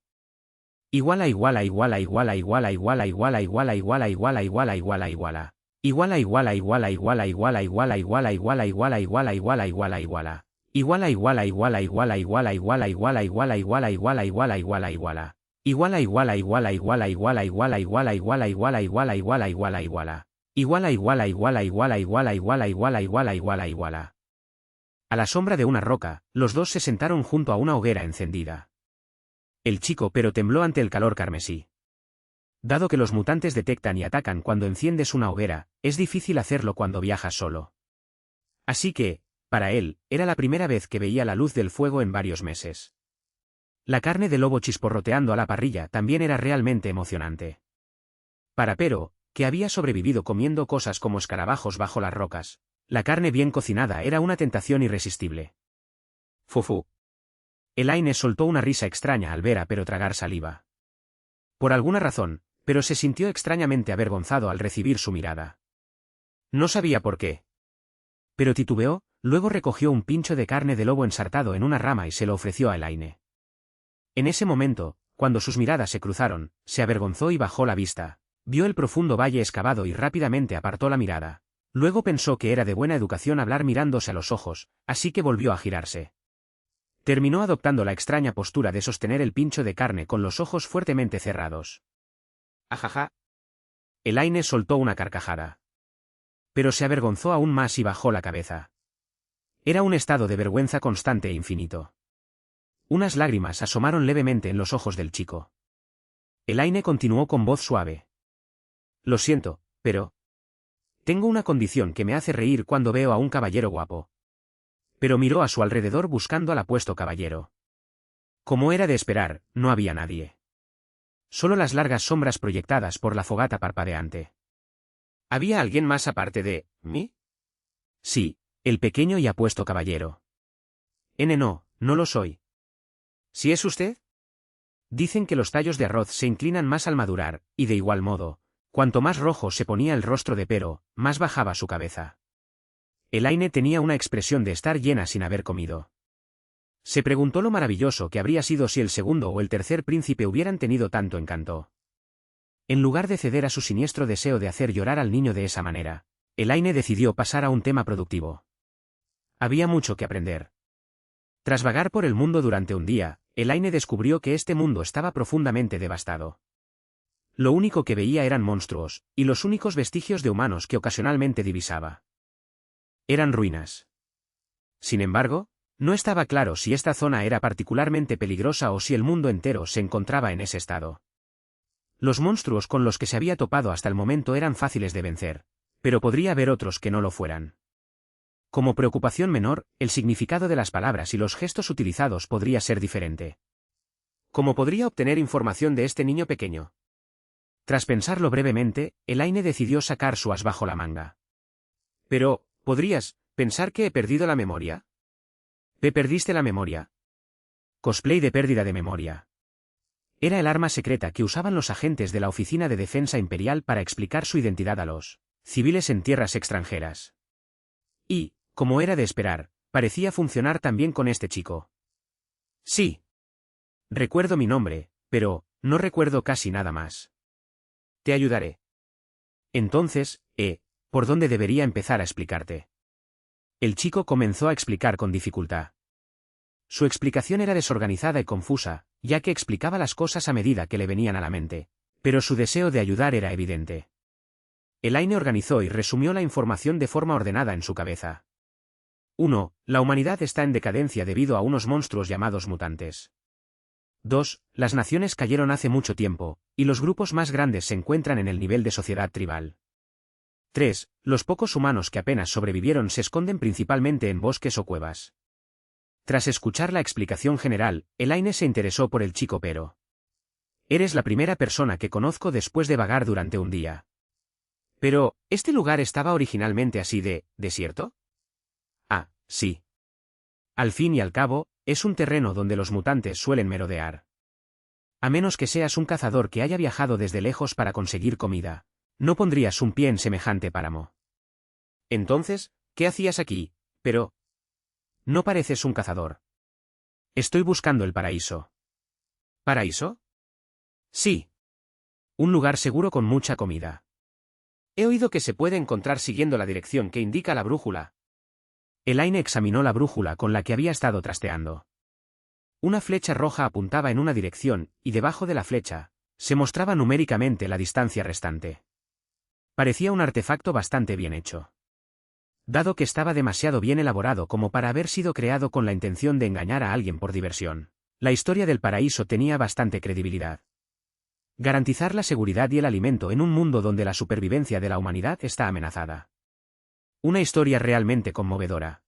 A: Iguala iguala iguala iguala iguala iguala iguala iguala iguala iguala iguala iguala iguala. Iguala iguala iguala iguala iguala iguala iguala iguala iguala iguala iguala iguala iguala. Iguala iguala iguala iguala iguala iguala iguala iguala iguala iguala iguala iguala iguala. Iguala iguala iguala iguala iguala iguala iguala iguala iguala iguala iguala iguala iguala. Iguala iguala iguala iguala iguala iguala iguala iguala iguala iguala. A la sombra de una roca, los dos se sentaron junto a una hoguera encendida. El chico pero tembló ante el calor carmesí. Dado que los mutantes detectan y atacan cuando enciendes una hoguera, es difícil hacerlo cuando viajas solo. Así que, para él, era la primera vez que veía la luz del fuego en varios meses. La carne de lobo chisporroteando a la parrilla también era realmente emocionante. Para Pero, que había sobrevivido comiendo cosas como escarabajos bajo las rocas, la carne bien cocinada era una tentación irresistible. Fufú. Elaine soltó una risa extraña al ver a Pero tragar saliva. Por alguna razón, Pero se sintió extrañamente avergonzado al recibir su mirada. No sabía por qué. Pero titubeó, luego recogió un pincho de carne de lobo ensartado en una rama y se lo ofreció a Elaine. En ese momento, cuando sus miradas se cruzaron, se avergonzó y bajó la vista, vio el profundo valle excavado y rápidamente apartó la mirada. Luego pensó que era de buena educación hablar mirándose a los ojos, así que volvió a girarse. Terminó adoptando la extraña postura de sostener el pincho de carne con los ojos fuertemente cerrados. Ajaja. Elaine soltó una carcajada. Pero se avergonzó aún más y bajó la cabeza. Era un estado de vergüenza constante e infinito. Unas lágrimas asomaron levemente en los ojos del chico. Elaine continuó con voz suave. Lo siento, pero tengo una condición que me hace reír cuando veo a un caballero guapo. Pero miró a su alrededor buscando al apuesto caballero. Como era de esperar, no había nadie. Solo las largas sombras proyectadas por la fogata parpadeante. ¿Había alguien más aparte de mí? Sí, el pequeño y apuesto caballero. No, no lo soy. ¿Sí es usted? Dicen que los tallos de arroz se inclinan más al madurar, y de igual modo, cuanto más rojo se ponía el rostro de Pero, más bajaba su cabeza. Elaine tenía una expresión de estar llena sin haber comido. Se preguntó lo maravilloso que habría sido si el segundo o el tercer príncipe hubieran tenido tanto encanto. En lugar de ceder a su siniestro deseo de hacer llorar al niño de esa manera, Elaine decidió pasar a un tema productivo. Había mucho que aprender. Tras vagar por el mundo durante un día, Elaine descubrió que este mundo estaba profundamente devastado. Lo único que veía eran monstruos, y los únicos vestigios de humanos que ocasionalmente divisaba eran ruinas. Sin embargo, no estaba claro si esta zona era particularmente peligrosa o si el mundo entero se encontraba en ese estado. Los monstruos con los que se había topado hasta el momento eran fáciles de vencer, pero podría haber otros que no lo fueran. Como preocupación menor, el significado de las palabras y los gestos utilizados podría ser diferente. ¿Cómo podría obtener información de este niño pequeño? Tras pensarlo brevemente, Elaine decidió sacar su as bajo la manga. Pero, ¿podrías pensar que he perdido la memoria? ¿Perdiste la memoria? Cosplay de pérdida de memoria. Era el arma secreta que usaban los agentes de la Oficina de Defensa Imperial para explicar su identidad a los civiles en tierras extranjeras. Y, como era de esperar, parecía funcionar también con este chico. Sí. Recuerdo mi nombre, pero no recuerdo casi nada más. Te ayudaré. Entonces, ¿por dónde debería empezar a explicarte? El chico comenzó a explicar con dificultad. Su explicación era desorganizada y confusa, ya que explicaba las cosas a medida que le venían a la mente, pero su deseo de ayudar era evidente. Elaine organizó y resumió la información de forma ordenada en su cabeza. 1. La humanidad está en decadencia debido a unos monstruos llamados mutantes. 2. Las naciones cayeron hace mucho tiempo, y los grupos más grandes se encuentran en el nivel de sociedad tribal. 3. Los pocos humanos que apenas sobrevivieron se esconden principalmente en bosques o cuevas. Tras escuchar la explicación general, Elaine se interesó por el chico pero. Eres la primera persona que conozco después de vagar durante un día. Pero, ¿este lugar estaba originalmente así de desierto? Ah, sí. Al fin y al cabo, es un terreno donde los mutantes suelen merodear. A menos que seas un cazador que haya viajado desde lejos para conseguir comida, no pondrías un pie en semejante páramo. Entonces, ¿qué hacías aquí? Pero... no pareces un cazador. Estoy buscando el paraíso. ¿Paraíso? Sí. Un lugar seguro con mucha comida. He oído que se puede encontrar siguiendo la dirección que indica la brújula. Elaine examinó la brújula con la que había estado trasteando. Una flecha roja apuntaba en una dirección, y debajo de la flecha, se mostraba numéricamente la distancia restante. Parecía un artefacto bastante bien hecho. Dado que estaba demasiado bien elaborado como para haber sido creado con la intención de engañar a alguien por diversión, la historia del paraíso tenía bastante credibilidad. Garantizar la seguridad y el alimento en un mundo donde la supervivencia de la humanidad está amenazada. Una historia realmente conmovedora.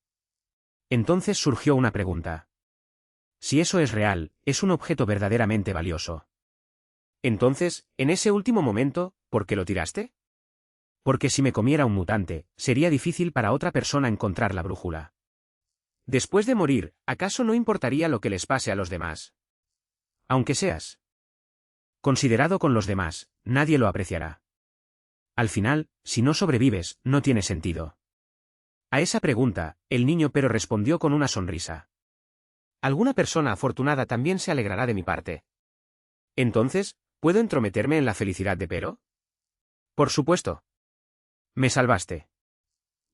A: Entonces surgió una pregunta. Si eso es real, es un objeto verdaderamente valioso. Entonces, en ese último momento, ¿por qué lo tiraste? Porque si me comiera un mutante, sería difícil para otra persona encontrar la brújula. Después de morir, ¿acaso no importaría lo que les pase a los demás? Aunque seas considerado con los demás, nadie lo apreciará. Al final, si no sobrevives, no tiene sentido. A esa pregunta, el niño pero respondió con una sonrisa. Alguna persona afortunada también se alegrará de mi parte. Entonces, ¿puedo entrometerme en la felicidad de Pero? Por supuesto. Me salvaste.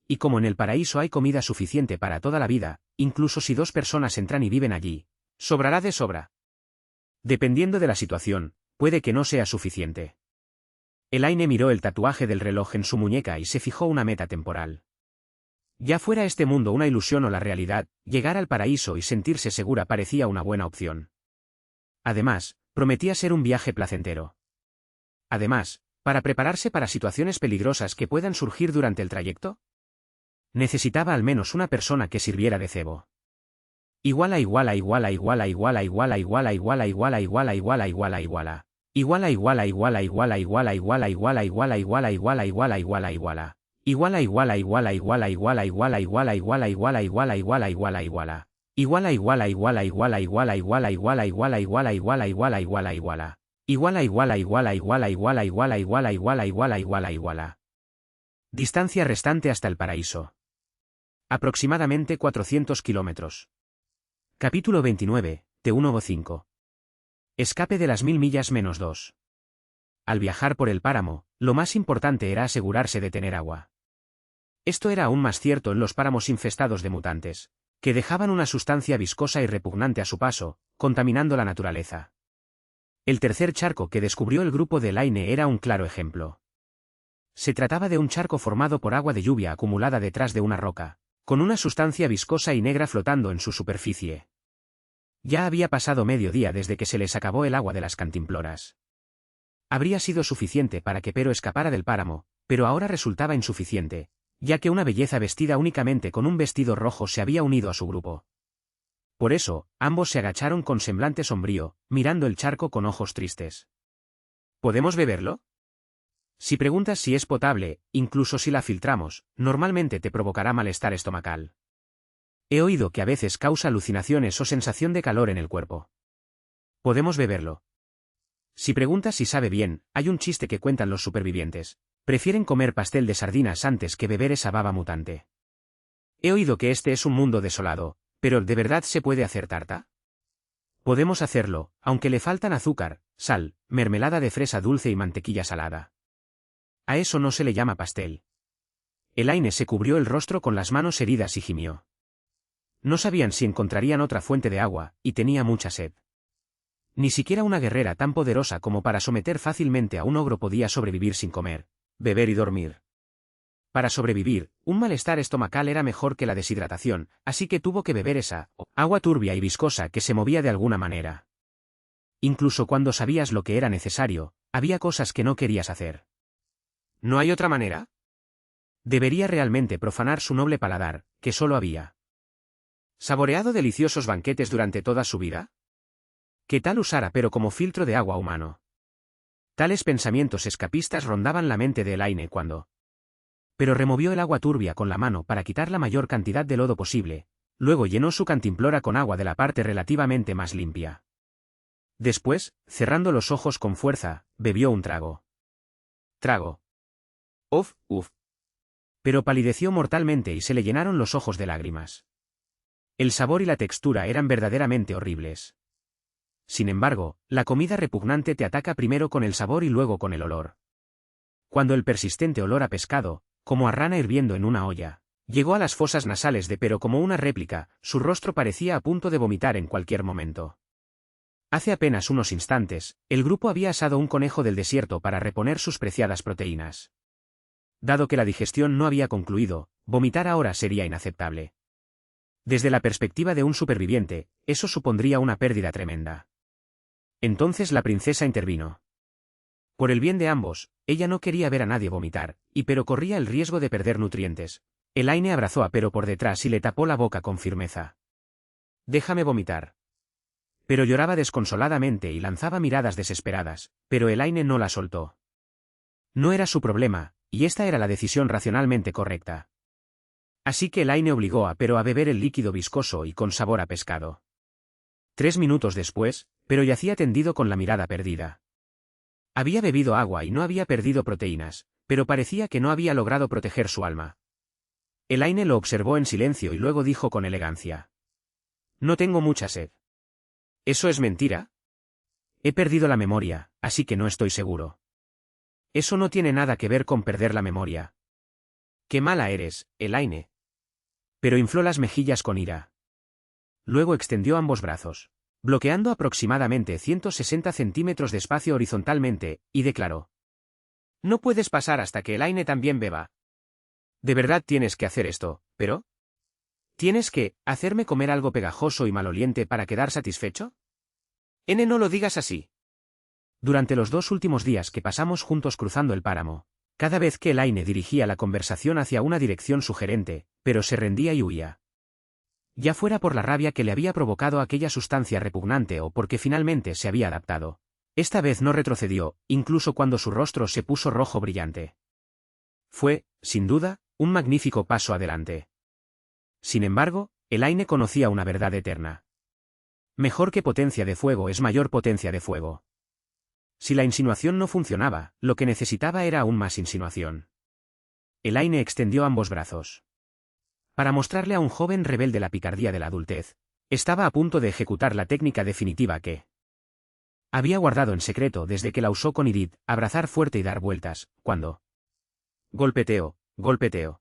A: Y como en el paraíso hay comida suficiente para toda la vida, incluso si 2 personas entran y viven allí, sobrará de sobra. Dependiendo de la situación, puede que no sea suficiente. Elaine miró el tatuaje del reloj en su muñeca y se fijó una meta temporal. Ya fuera este mundo una ilusión o la realidad, llegar al paraíso y sentirse segura parecía una buena opción. Además, prometía ser un viaje placentero. Además, para prepararse para situaciones peligrosas que puedan surgir durante el trayecto, necesitaba al menos una persona que sirviera de cebo. Iguala iguala iguala iguala iguala iguala iguala iguala iguala iguala iguala iguala iguala. Iguala iguala iguala iguala iguala iguala iguala iguala iguala iguala iguala iguala iguala. Iguala iguala iguala iguala iguala iguala iguala iguala iguala iguala iguala iguala iguala. Iguala iguala iguala iguala iguala iguala iguala iguala iguala iguala iguala iguala iguala. Iguala iguala iguala iguala iguala iguala iguala iguala iguala iguala iguala. Distancia restante hasta el paraíso. Aproximadamente 400 kilómetros. Capítulo 29, T105. Escape de las 1000 millas menos 2. Al viajar por el páramo, lo más importante era asegurarse de tener agua. Esto era aún más cierto en los páramos infestados de mutantes, que dejaban una sustancia viscosa y repugnante a su paso, contaminando la naturaleza. El tercer charco que descubrió el grupo de Elaine era un claro ejemplo. Se trataba de un charco formado por agua de lluvia acumulada detrás de una roca, con una sustancia viscosa y negra flotando en su superficie. Ya había pasado medio día desde que se les acabó el agua de las cantimploras. Habría sido suficiente para que Pero escapara del páramo, pero ahora resultaba insuficiente, ya que una belleza vestida únicamente con un vestido rojo se había unido a su grupo. Por eso, ambos se agacharon con semblante sombrío, mirando el charco con ojos tristes. ¿Podemos beberlo? Si preguntas si es potable, incluso si la filtramos, normalmente te provocará malestar estomacal. He oído que a veces causa alucinaciones o sensación de calor en el cuerpo. ¿Podemos beberlo? Si preguntas si sabe bien, hay un chiste que cuentan los supervivientes. Prefieren comer pastel de sardinas antes que beber esa baba mutante. He oído que este es un mundo desolado, pero ¿de verdad se puede hacer tarta? Podemos hacerlo, aunque le faltan azúcar, sal, mermelada de fresa dulce y mantequilla salada. A eso no se le llama pastel. Elaine se cubrió el rostro con las manos heridas y gimió. No sabían si encontrarían otra fuente de agua, y tenía mucha sed. Ni siquiera una guerrera tan poderosa como para someter fácilmente a un ogro podía sobrevivir sin comer, beber y dormir. Para sobrevivir, un malestar estomacal era mejor que la deshidratación, así que tuvo que beber esa agua turbia y viscosa que se movía de alguna manera. Incluso cuando sabías lo que era necesario, había cosas que no querías hacer. ¿No hay otra manera? Debería realmente profanar su noble paladar, que solo había saboreado deliciosos banquetes durante toda su vida. ¿Qué tal usara pero como filtro de agua humano? Tales pensamientos escapistas rondaban la mente de Elaine cuando... Pero removió el agua turbia con la mano para quitar la mayor cantidad de lodo posible, luego llenó su cantimplora con agua de la parte relativamente más limpia. Después, cerrando los ojos con fuerza, bebió un trago. Trago. Uf, uf. Pero palideció mortalmente y se le llenaron los ojos de lágrimas. El sabor y la textura eran verdaderamente horribles. Sin embargo, la comida repugnante te ataca primero con el sabor y luego con el olor. Cuando el persistente olor a pescado, como a rana hirviendo en una olla, llegó a las fosas nasales de Pero como una réplica, su rostro parecía a punto de vomitar en cualquier momento. Hace apenas unos instantes, el grupo había asado un conejo del desierto para reponer sus preciadas proteínas. Dado que la digestión no había concluido, vomitar ahora sería inaceptable. Desde la perspectiva de un superviviente, eso supondría una pérdida tremenda. Entonces la princesa intervino. Por el bien de ambos, ella no quería ver a nadie vomitar, pero corría el riesgo de perder nutrientes. Elaine abrazó a Pero por detrás y le tapó la boca con firmeza. «Déjame vomitar». Pero lloraba desconsoladamente y lanzaba miradas desesperadas, pero Elaine no la soltó. No era su problema, y esta era la decisión racionalmente correcta. Así que Elaine obligó a Pero a beber el líquido viscoso y con sabor a pescado. 3 minutos después, Pero yacía tendido con la mirada perdida. Había bebido agua y no había perdido proteínas, pero parecía que no había logrado proteger su alma. Elaine lo observó en silencio y luego dijo con elegancia. «No tengo mucha sed». «¿Eso es mentira?» «He perdido la memoria, así que no estoy seguro». «Eso no tiene nada que ver con perder la memoria». «Qué mala eres, Elaine». Pero infló las mejillas con ira. Luego extendió ambos brazos, bloqueando aproximadamente 160 centímetros de espacio horizontalmente, y declaró. «No puedes pasar hasta que Elaine también beba». «¿De verdad tienes que hacer esto, Pero? ¿Tienes que hacerme comer algo pegajoso y maloliente para quedar satisfecho?» No lo digas así». Durante los 2 últimos días que pasamos juntos cruzando el páramo, cada vez que Elaine dirigía la conversación hacia una dirección sugerente, Pero se rendía y huía. Ya fuera por la rabia que le había provocado aquella sustancia repugnante o porque finalmente se había adaptado. Esta vez no retrocedió, incluso cuando su rostro se puso rojo brillante. Fue, sin duda, un magnífico paso adelante. Sin embargo, Elaine conocía una verdad eterna. Mejor que potencia de fuego es mayor potencia de fuego. Si la insinuación no funcionaba, lo que necesitaba era aún más insinuación. Elaine extendió ambos brazos. Para mostrarle a un joven rebelde la picardía de la adultez, estaba a punto de ejecutar la técnica definitiva que había guardado en secreto desde que la usó con Edith, abrazar fuerte y dar vueltas, cuando... Golpeteo, golpeteo.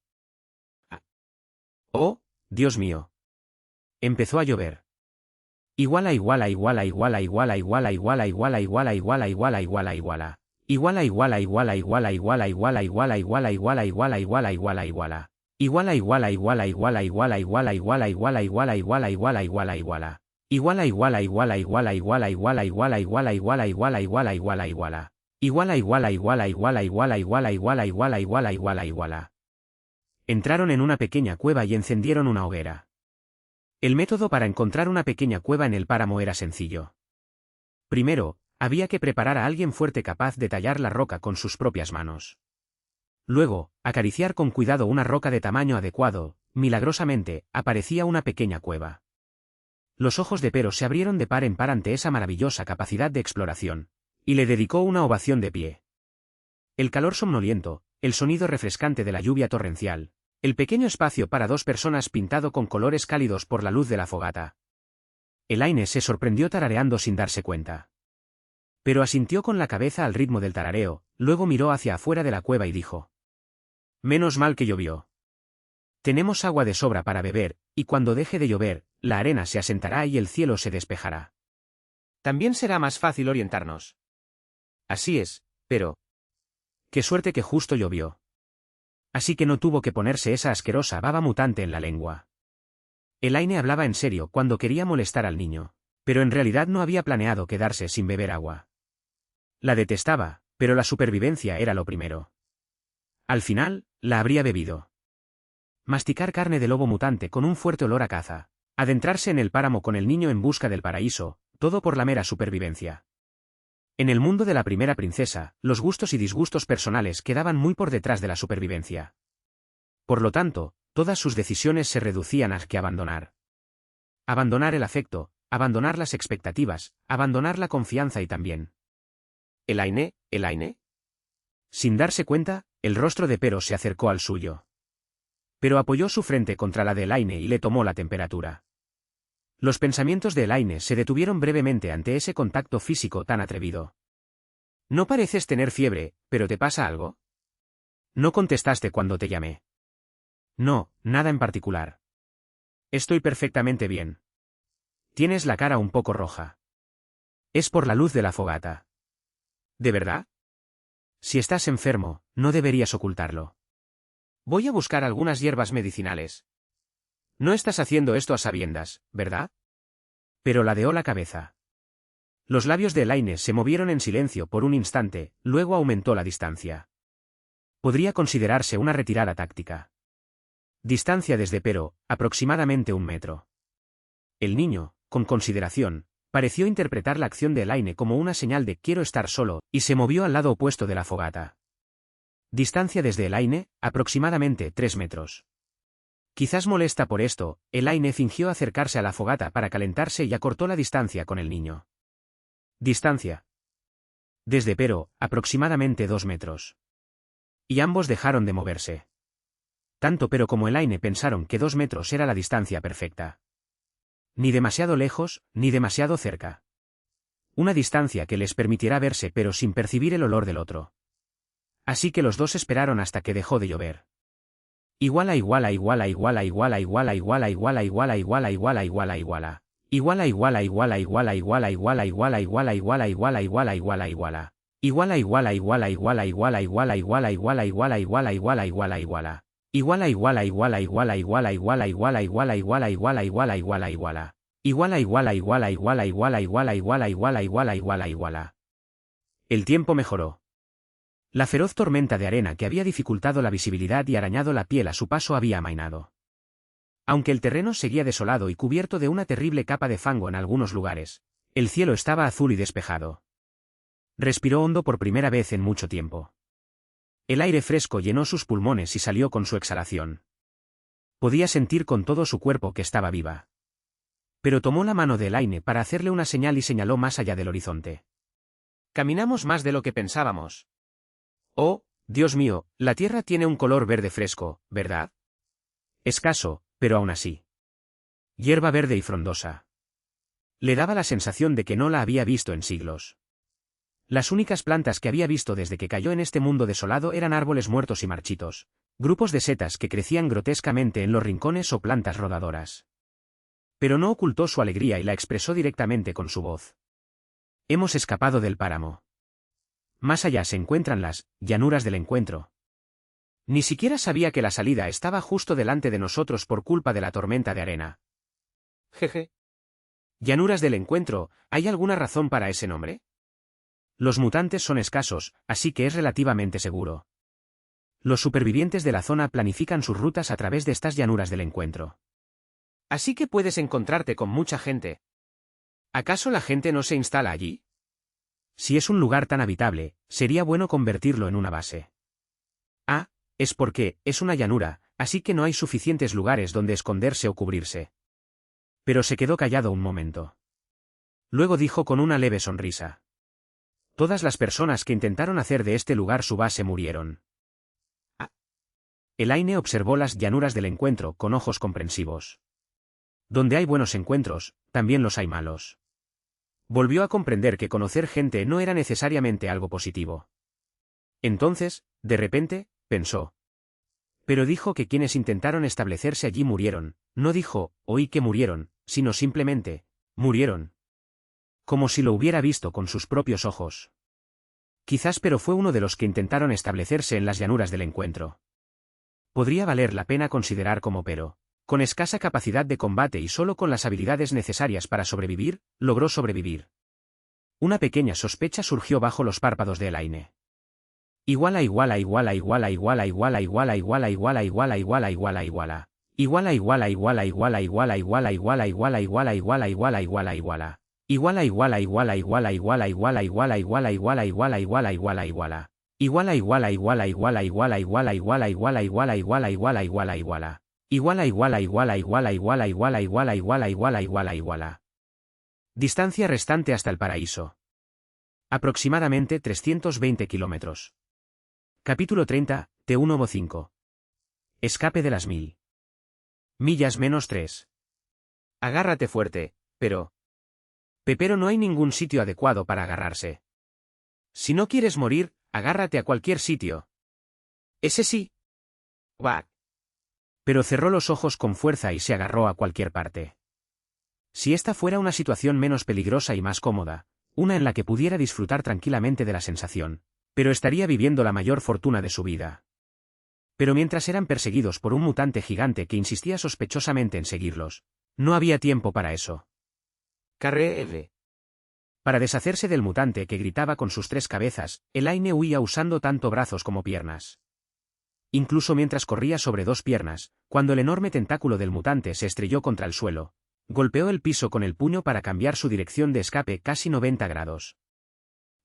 A: ¡Oh, Dios mío! Empezó a llover. Iguala iguala iguala iguala iguala iguala iguala iguala iguala iguala iguala iguala iguala. Iguala iguala iguala iguala iguala iguala iguala iguala iguala iguala iguala iguala iguala. Iguala iguala iguala iguala iguala iguala iguala iguala iguala iguala iguala iguala iguala. Iguala iguala iguala iguala iguala iguala iguala iguala iguala iguala iguala iguala iguala. Iguala iguala iguala iguala iguala iguala iguala iguala iguala iguala iguala. Entraron en una pequeña cueva y encendieron una hoguera. El método para encontrar una pequeña cueva en el páramo era sencillo. Primero, había que preparar a alguien fuerte capaz de tallar la roca con sus propias manos. Luego, acariciar con cuidado una roca de tamaño adecuado, milagrosamente, aparecía una pequeña cueva. Los ojos de Pero se abrieron de par en par ante esa maravillosa capacidad de exploración, y le dedicó una ovación de pie. El calor somnoliento, el sonido refrescante de la lluvia torrencial, el pequeño espacio para dos personas pintado con colores cálidos por la luz de la fogata. Elaine se sorprendió tarareando sin darse cuenta. Pero asintió con la cabeza al ritmo del tarareo, luego miró hacia afuera de la cueva y dijo: «Menos mal que llovió. Tenemos agua de sobra para beber, y cuando deje de llover, la arena se asentará y el cielo se despejará. También será más fácil orientarnos». «Así es, pero qué suerte que justo llovió. Así que no tuvo que ponerse esa asquerosa baba mutante en la lengua». Elaine hablaba en serio cuando quería molestar al niño, pero en realidad no había planeado quedarse sin beber agua. La detestaba, pero la supervivencia era lo primero. Al final, la habría bebido. Masticar carne de lobo mutante con un fuerte olor a caza, adentrarse en el páramo con el niño en busca del paraíso, todo por la mera supervivencia. En el mundo de la primera princesa, los gustos y disgustos personales quedaban muy por detrás de la supervivencia. Por lo tanto, todas sus decisiones se reducían a que abandonar. Abandonar el afecto, abandonar las expectativas, abandonar la confianza y también. «¿Elaine? ¿Elaine?» Sin darse cuenta, el rostro de Pero se acercó al suyo. Pero apoyó su frente contra la de Elaine y le tomó la temperatura. Los pensamientos de Elaine se detuvieron brevemente ante ese contacto físico tan atrevido. «No pareces tener fiebre, pero ¿te pasa algo? No contestaste cuando te llamé». «No, nada en particular. Estoy perfectamente bien». «Tienes la cara un poco roja». «Es por la luz de la fogata». «¿De verdad? Si estás enfermo, no deberías ocultarlo. Voy a buscar algunas hierbas medicinales». «No estás haciendo esto a sabiendas, ¿verdad?» Pero ladeó la cabeza. Los labios de Elaine se movieron en silencio por un instante, luego aumentó la distancia. Podría considerarse una retirada táctica. Distancia desde Pero, aproximadamente 1 metro. El niño, con consideración, pareció interpretar la acción de Elaine como una señal de «quiero estar solo», y se movió al lado opuesto de la fogata. Distancia desde Elaine, aproximadamente 3 metros. Quizás molesta por esto, Elaine fingió acercarse a la fogata para calentarse y acortó la distancia con el niño. Distancia. Desde Pero, aproximadamente 2 metros. Y ambos dejaron de moverse. Tanto Pero como Elaine pensaron que 2 metros era la distancia perfecta. Ni demasiado lejos, ni demasiado cerca. Una distancia que les permitiera verse pero sin percibir el olor del otro. Así que los dos esperaron hasta que dejó de llover. Iguala iguala iguala iguala iguala iguala iguala iguala iguala iguala iguala iguala iguala. Iguala iguala iguala iguala iguala iguala iguala iguala iguala iguala iguala iguala iguala. Iguala iguala iguala iguala iguala iguala iguala iguala iguala iguala iguala iguala iguala. Iguala iguala iguala iguala iguala iguala iguala iguala iguala iguala iguala iguala iguala. Iguala iguala iguala iguala iguala iguala iguala iguala iguala iguala iguala. El tiempo mejoró. La feroz tormenta de arena que había dificultado la visibilidad y arañado la piel a su paso había amainado. Aunque el terreno seguía desolado y cubierto de una terrible capa de fango en algunos lugares, el cielo estaba azul y despejado. Respiró hondo por primera vez en mucho tiempo. El aire fresco llenó sus pulmones y salió con su exhalación. Podía sentir con todo su cuerpo que estaba viva. Pero tomó la mano de Elaine para hacerle una señal y señaló más allá del horizonte. «Caminamos más de lo que pensábamos. Oh, Dios mío, la tierra tiene un color verde fresco, ¿verdad? Escaso, pero aún así. Hierba verde y frondosa». Le daba la sensación de que no la había visto en siglos. Las únicas plantas que había visto desde que cayó en este mundo desolado eran árboles muertos y marchitos, grupos de setas que crecían grotescamente en los rincones o plantas rodadoras. Pero no ocultó su alegría y la expresó directamente con su voz. «Hemos escapado del páramo. Más allá se encuentran las llanuras del encuentro». Ni siquiera sabía que la salida estaba justo delante de nosotros por culpa de la tormenta de arena. Jeje. Llanuras del encuentro, ¿hay alguna razón para ese nombre? Los mutantes son escasos, así que es relativamente seguro. Los supervivientes de la zona planifican sus rutas a través de estas llanuras del encuentro.
B: Así que puedes encontrarte con mucha gente. ¿Acaso la gente no se instala allí?
A: Si es un lugar tan habitable, sería bueno convertirlo en una base. Ah, es porque es una llanura, así que no hay suficientes lugares donde esconderse o cubrirse. Pero se quedó callado un momento. Luego dijo con una leve sonrisa. Todas las personas que intentaron hacer de este lugar su base murieron. Elaine observó las llanuras del encuentro con ojos comprensivos. Donde hay buenos encuentros, también los hay malos. Volvió a comprender que conocer gente no era necesariamente algo positivo. Entonces, de repente, pensó. Pero dijo que quienes intentaron establecerse allí murieron, no dijo, oí que murieron, sino simplemente, murieron. Como si lo hubiera visto con sus propios ojos. Quizás pero fue uno de los que intentaron establecerse en las llanuras del encuentro. Podría valer la pena considerar como pero, con escasa capacidad de combate y solo con las habilidades necesarias para sobrevivir, logró sobrevivir. Una pequeña sospecha surgió bajo los párpados de Elaine. Iguala iguala iguala iguala iguala iguala iguala iguala iguala iguala iguala iguala iguala. Iguala iguala iguala iguala iguala iguala iguala iguala iguala iguala iguala iguala iguala. Iguala iguala iguala iguala iguala iguala iguala iguala iguala iguala iguala iguala iguala. Iguala iguala iguala iguala iguala iguala iguala iguala iguala iguala iguala iguala iguala. Iguala iguala iguala iguala iguala iguala iguala iguala iguala iguala iguala. Distancia restante hasta el paraíso. Aproximadamente 320 kilómetros. Capítulo 30, T1-5. Escape de las 1000 millas menos 3.
B: Agárrate fuerte, pero no hay ningún sitio adecuado para agarrarse. Si no quieres morir, agárrate a cualquier sitio. Ese sí. Va.
A: Pero cerró los ojos con fuerza y se agarró a cualquier parte. Si esta fuera una situación menos peligrosa y más cómoda, una en la que pudiera disfrutar tranquilamente de la sensación, pero estaría viviendo la mayor fortuna de su vida. Pero mientras eran perseguidos por un mutante gigante que insistía sospechosamente en seguirlos, no había tiempo para eso.
B: Carreve.
A: Para deshacerse del mutante que gritaba con sus 3 cabezas, Elaine huía usando tanto brazos como piernas. Incluso mientras corría sobre 2 piernas, cuando el enorme tentáculo del mutante se estrelló contra el suelo, golpeó el piso con el puño para cambiar su dirección de escape casi 90 grados.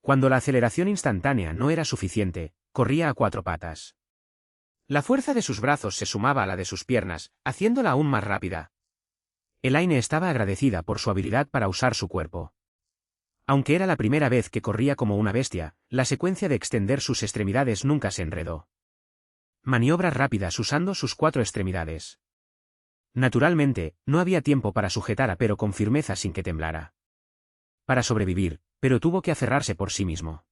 A: Cuando la aceleración instantánea no era suficiente, corría a 4 patas. La fuerza de sus brazos se sumaba a la de sus piernas, haciéndola aún más rápida. Elaine estaba agradecida por su habilidad para usar su cuerpo. Aunque era la primera vez que corría como una bestia, la secuencia de extender sus extremidades nunca se enredó. Maniobras rápidas usando sus 4 extremidades. Naturalmente, no había tiempo para sujetar a Pero con firmeza sin que temblara. Para sobrevivir, Pero tuvo que aferrarse por sí mismo.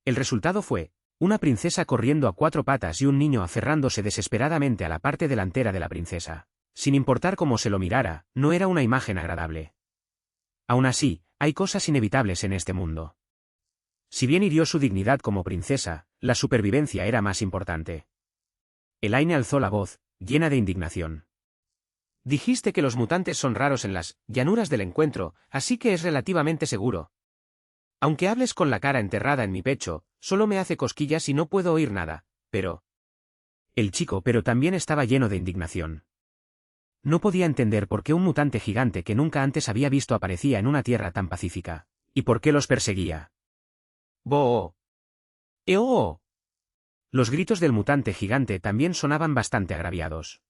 A: El resultado fue una princesa corriendo a 4 patas y un niño aferrándose desesperadamente a la parte delantera de la princesa. Sin importar cómo se lo mirara, no era una imagen agradable. Aún así, hay cosas inevitables en este mundo. Si bien hirió su dignidad como princesa, la supervivencia era más importante. Elaine alzó la voz, llena de indignación.
B: Dijiste que los mutantes son raros en las llanuras del encuentro, así que es relativamente seguro. Aunque hables con la cara enterrada en mi pecho, solo me hace cosquillas y no puedo oír nada, pero...
A: El chico pero también estaba lleno de indignación. No podía entender por qué un mutante gigante que nunca antes había visto aparecía en una tierra tan pacífica, y por qué los perseguía.
B: ¡Boo! ¡Eo!
A: Los gritos del mutante gigante también sonaban bastante agraviados.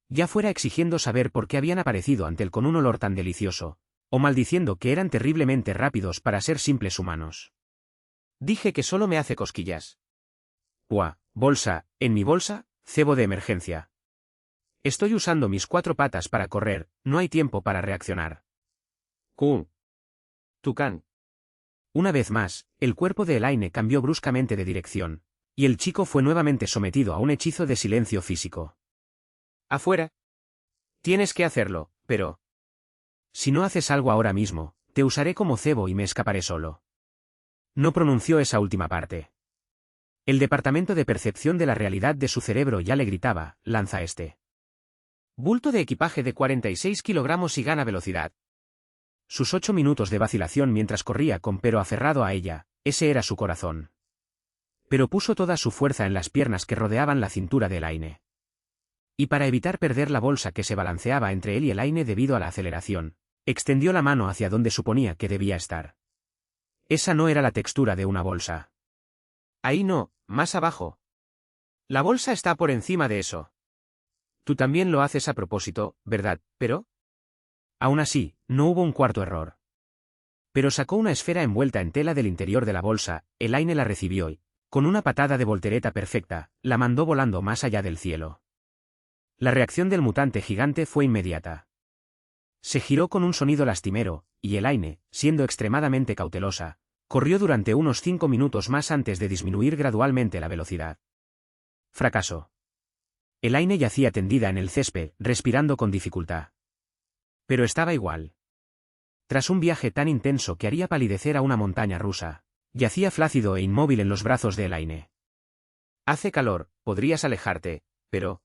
A: Ya fuera exigiendo saber por qué habían aparecido ante él con un olor tan delicioso, o maldiciendo que eran terriblemente rápidos para ser simples humanos.
B: Dije que solo me hace cosquillas.
A: Bolsa, en mi bolsa, cebo de emergencia. Estoy usando mis 4 patas para correr, no hay tiempo para reaccionar.
B: Tucán.
A: Una vez más, el cuerpo de Elaine cambió bruscamente de dirección, y el chico fue nuevamente sometido a un hechizo de silencio físico.
B: Afuera. Tienes que hacerlo, pero...
A: Si no haces algo ahora mismo, te usaré como cebo y me escaparé solo. No pronunció esa última parte. El departamento de percepción de la realidad de su cerebro ya le gritaba, lanza este.
B: Bulto de equipaje de 46 kilogramos y gana velocidad.
A: Sus 8 minutos de vacilación mientras corría con Pero aferrado a ella, ese era su corazón. pero puso toda su fuerza en las piernas que rodeaban la cintura de Elaine. Y para evitar perder la bolsa que se balanceaba entre él y Elaine debido a la aceleración, extendió la mano hacia donde suponía que debía estar. Esa no era la textura de una bolsa.
B: Ahí no, más abajo. La bolsa está por encima de eso.
A: Tú también lo haces a propósito, ¿verdad? Pero... Aún así, no hubo un cuarto error. Pero sacó una esfera envuelta en tela del interior de la bolsa, Elaine la recibió y, con una patada de voltereta perfecta, la mandó volando más allá del cielo. La reacción del mutante gigante fue inmediata. Se giró con un sonido lastimero, y Elaine, siendo extremadamente cautelosa, corrió durante unos 5 minutos más antes de disminuir gradualmente la velocidad. Fracaso. Elaine yacía tendida en el césped, respirando con dificultad. Pero estaba igual. Tras un viaje tan intenso que haría palidecer a una montaña rusa, yacía flácido e inmóvil en los brazos de Elaine.
B: Hace calor, podrías alejarte, pero...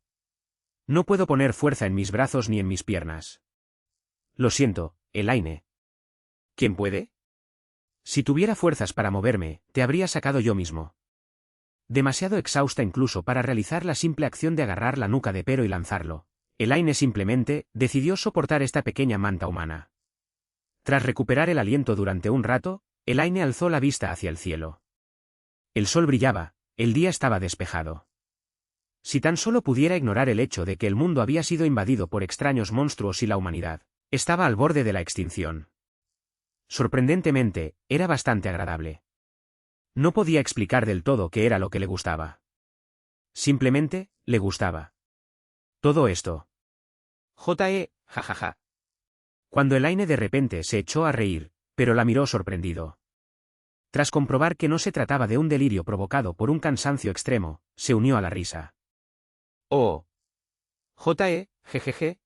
A: No puedo poner fuerza en mis brazos ni en mis piernas. Lo siento, Elaine.
B: ¿Quién puede?
A: Si tuviera fuerzas para moverme, te habría sacado yo mismo. Demasiado exhausta incluso para realizar la simple acción de agarrar la nuca de Pero y lanzarlo, Elaine simplemente decidió soportar esta pequeña manta humana. Tras recuperar el aliento durante un rato, Elaine alzó la vista hacia el cielo. El sol brillaba, el día estaba despejado. Si tan solo pudiera ignorar el hecho de que el mundo había sido invadido por extraños monstruos y la humanidad estaba al borde de la extinción. Sorprendentemente, era bastante agradable. No podía explicar del todo qué era lo que le gustaba. Simplemente, le gustaba. Todo esto.
B: Jajaja.
A: Cuando Elaine de repente se echó a reír, pero la miró sorprendido. Tras comprobar que no se trataba de un delirio provocado por un cansancio extremo, se unió a la risa.
B: Oh. Jejeje.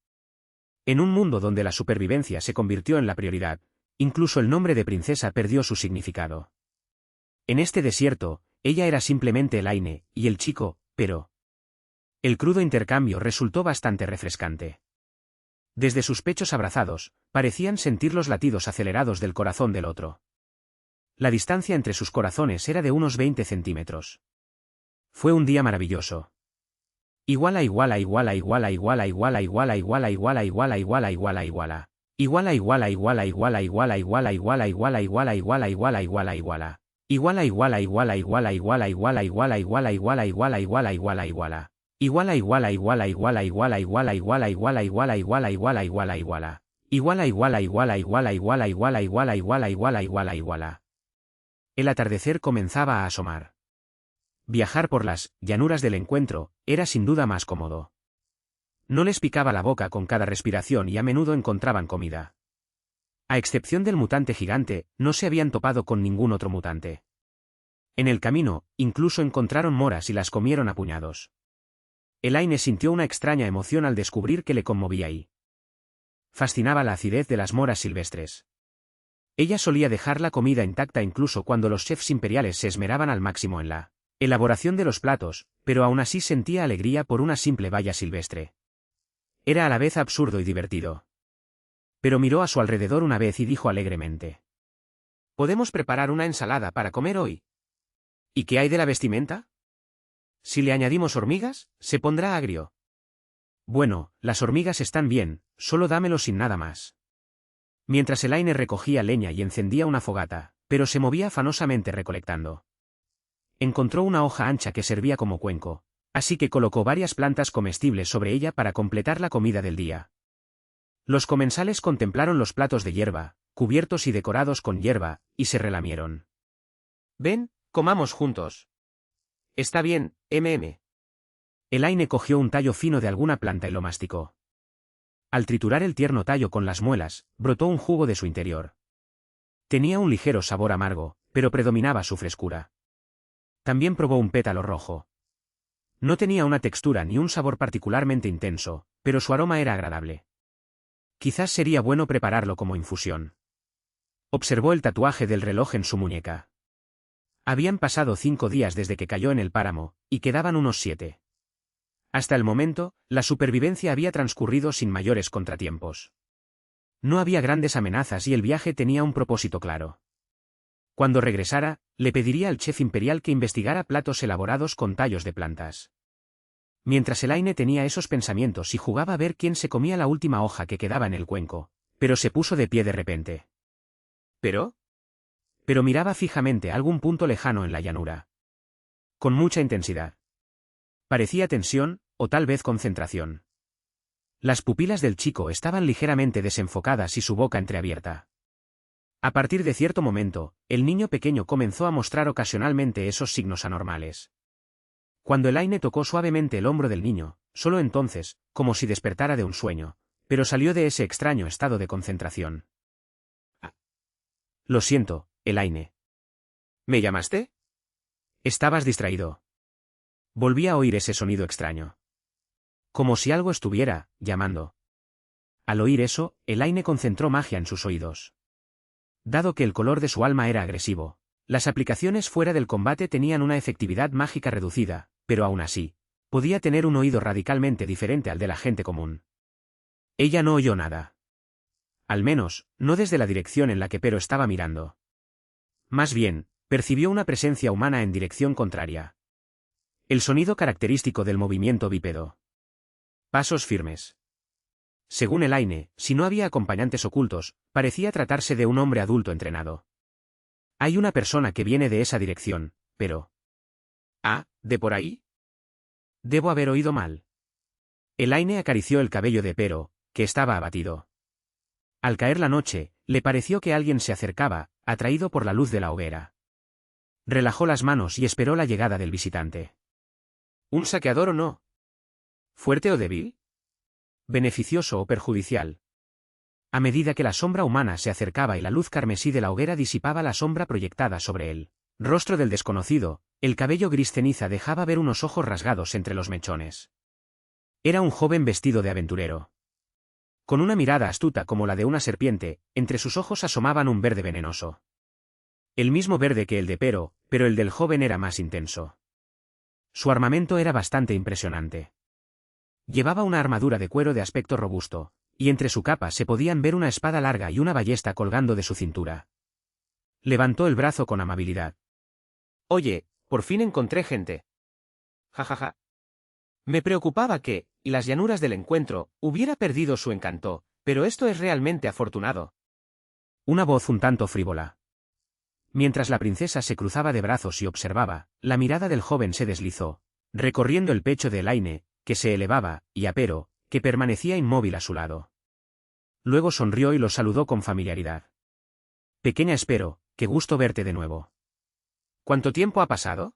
A: En un mundo donde la supervivencia se convirtió en la prioridad, incluso el nombre de princesa perdió su significado. En este desierto, ella era simplemente Elaine, y el chico, pero... El crudo intercambio resultó bastante refrescante. Desde sus pechos abrazados, parecían sentir los latidos acelerados del corazón del otro. La distancia entre sus corazones era de unos 20 centímetros. Fue un día maravilloso. Iguala iguala iguala iguala iguala iguala iguala iguala iguala iguala iguala iguala iguala. Iguala iguala iguala iguala iguala iguala iguala iguala iguala iguala iguala iguala iguala. Iguala iguala iguala iguala iguala iguala iguala iguala iguala iguala iguala iguala iguala. Iguala iguala iguala iguala iguala iguala iguala iguala iguala iguala iguala iguala iguala. Iguala iguala iguala iguala iguala iguala iguala iguala iguala iguala iguala. El atardecer comenzaba a asomar. Viajar por las llanuras del encuentro era sin duda más cómodo. No les picaba la boca con cada respiración y a menudo encontraban comida. A excepción del mutante gigante, no se habían topado con ningún otro mutante. En el camino, incluso encontraron moras y las comieron a puñados. Elaine sintió una extraña emoción al descubrir que le conmovía ahí. Fascinaba la acidez de las moras silvestres. Ella solía dejar la comida intacta incluso cuando los chefs imperiales se esmeraban al máximo en la elaboración de los platos, pero aún así sentía alegría por una simple baya silvestre. Era a la vez absurdo y divertido. Pero miró a su alrededor una vez y dijo alegremente:
B: ¿Podemos preparar una ensalada para comer hoy? ¿Y qué hay de la vestimenta? Si le añadimos hormigas, se pondrá agrio.
A: Bueno, las hormigas están bien, solo dámelo sin nada más. Mientras Elaine recogía leña y encendía una fogata, pero se movía afanosamente recolectando. Encontró una hoja ancha que servía como cuenco, así que colocó varias plantas comestibles sobre ella para completar la comida del día. Los comensales contemplaron los platos de hierba, cubiertos y decorados con hierba, y se relamieron.
B: Ven, comamos juntos. Está bien,
A: Elaine cogió un tallo fino de alguna planta y lo masticó. Al triturar el tierno tallo con las muelas, brotó un jugo de su interior. Tenía un ligero sabor amargo, pero predominaba su frescura. También probó un pétalo rojo. No tenía una textura ni un sabor particularmente intenso, pero su aroma era agradable. Quizás sería bueno prepararlo como infusión. Observó el tatuaje del reloj en su muñeca. Habían pasado 5 días desde que cayó en el páramo, y quedaban unos 7. Hasta el momento, la supervivencia había transcurrido sin mayores contratiempos. No había grandes amenazas y el viaje tenía un propósito claro. Cuando regresara, le pediría al chef imperial que investigara platos elaborados con tallos de plantas. Mientras Elaine tenía esos pensamientos y jugaba a ver quién se comía la última hoja que quedaba en el cuenco, pero se puso de pie de repente.
B: ¿Pero?
A: Pero miraba fijamente a algún punto lejano en la llanura. Con mucha intensidad. Parecía tensión, o tal vez concentración. Las pupilas del chico estaban ligeramente desenfocadas y su boca entreabierta. A partir de cierto momento, el niño pequeño comenzó a mostrar ocasionalmente esos signos anormales. Cuando Elaine tocó suavemente el hombro del niño, solo entonces, como si despertara de un sueño, pero salió de ese extraño estado de concentración. Lo siento, Elaine.
B: ¿Me llamaste?
A: Estabas distraído. Volví a oír ese sonido extraño. Como si algo estuviera llamando. Al oír eso, Elaine concentró magia en sus oídos. Dado que el color de su alma era agresivo, las aplicaciones fuera del combate tenían una efectividad mágica reducida, pero aún así, podía tener un oído radicalmente diferente al de la gente común. Ella no oyó nada. Al menos, no desde la dirección en la que Pero estaba mirando. Más bien, percibió una presencia humana en dirección contraria. El sonido característico del movimiento bípedo. Pasos firmes. Según Elaine, si no había acompañantes ocultos, parecía tratarse de un hombre adulto entrenado. Hay una persona que viene de esa dirección, pero...
B: Ah, ¿de por ahí?
A: Debo haber oído mal. Elaine acarició el cabello de Pero, que estaba abatido. Al caer la noche, le pareció que alguien se acercaba, atraído por la luz de la hoguera. Relajó las manos y esperó la llegada del visitante.
B: ¿Un saqueador o no? ¿Fuerte o débil?
A: ¿Beneficioso o perjudicial? A medida que la sombra humana se acercaba y la luz carmesí de la hoguera disipaba la sombra proyectada sobre él, rostro del desconocido, el cabello gris ceniza dejaba ver unos ojos rasgados entre los mechones. Era un joven vestido de aventurero. Con una mirada astuta como la de una serpiente, entre sus ojos asomaban un verde venenoso. El mismo verde que el de Pero el del joven era más intenso. Su armamento era bastante impresionante. Llevaba una armadura de cuero de aspecto robusto, y entre su capa se podían ver una espada larga y una ballesta colgando de su cintura. Levantó el brazo con amabilidad.
B: Oye, por fin encontré gente. Jajaja. Me preocupaba que, y las llanuras del encuentro, hubiera perdido su encanto, pero esto es realmente afortunado.
A: Una voz un tanto frívola. Mientras la princesa se cruzaba de brazos y observaba, la mirada del joven se deslizó, recorriendo el pecho de Elaine, que se elevaba, y a Pero, que permanecía inmóvil a su lado. Luego sonrió y lo saludó con familiaridad. Pequeña Espero, qué gusto verte de nuevo.
B: ¿Cuánto tiempo ha pasado?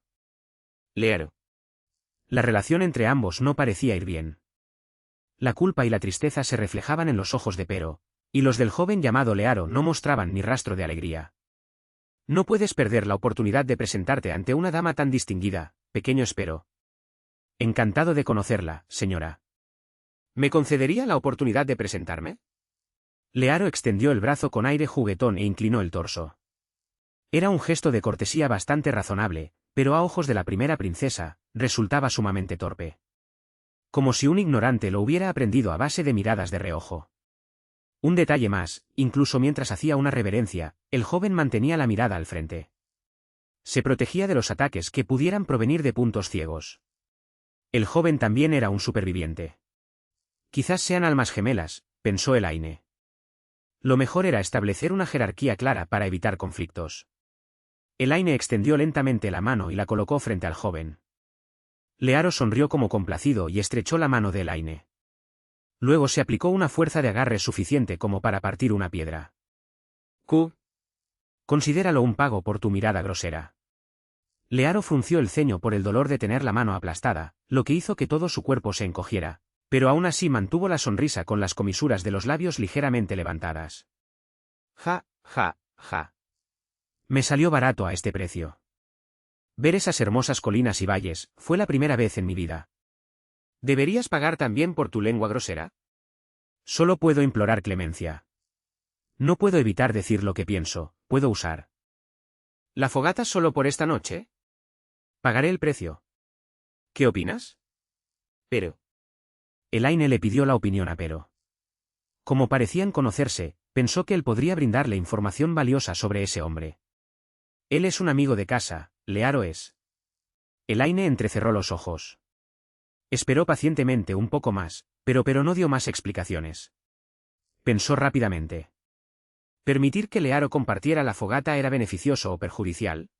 B: Lear.
A: La relación entre ambos no parecía ir bien. La culpa y la tristeza se reflejaban en los ojos de Pero, y los del joven llamado Learo no mostraban ni rastro de alegría. No puedes perder la oportunidad de presentarte ante una dama tan distinguida, pequeño Espero. Encantado de conocerla, señora.
B: ¿Me concedería la oportunidad de presentarme?
A: Learo extendió el brazo con aire juguetón e inclinó el torso. Era un gesto de cortesía bastante razonable, pero a ojos de la primera princesa, resultaba sumamente torpe. Como si un ignorante lo hubiera aprendido a base de miradas de reojo. Un detalle más, incluso mientras hacía una reverencia, el joven mantenía la mirada al frente. Se protegía de los ataques que pudieran provenir de puntos ciegos. El joven también era un superviviente. Quizás sean almas gemelas, pensó Elaine. Lo mejor era establecer una jerarquía clara para evitar conflictos. Elaine extendió lentamente la mano y la colocó frente al joven. Learo sonrió como complacido y estrechó la mano de Elaine. Luego se aplicó una fuerza de agarre suficiente como para partir una piedra. Considéralo un pago por tu mirada grosera. Learo frunció el ceño por el dolor de tener la mano aplastada, lo que hizo que todo su cuerpo se encogiera, pero aún así mantuvo la sonrisa con las comisuras de los labios ligeramente levantadas.
B: Ja, ja, ja.
A: Me salió barato a este precio. Ver esas hermosas colinas y valles fue la primera vez en mi vida.
B: ¿Deberías pagar también por tu lengua grosera?
A: Solo puedo implorar clemencia. No puedo evitar decir lo que pienso, puedo usar.
B: ¿La fogata solo por esta noche?
A: Pagaré el precio.
B: ¿Qué opinas? Pero.
A: Elaine le pidió la opinión a Pero. Como parecían conocerse, pensó que él podría brindarle información valiosa sobre ese hombre. Él es un amigo de casa, Learo es. Elaine entrecerró los ojos. Esperó pacientemente un poco más, pero no dio más explicaciones. Pensó rápidamente. ¿Permitir que Learo compartiera la fogata era beneficioso o perjudicial?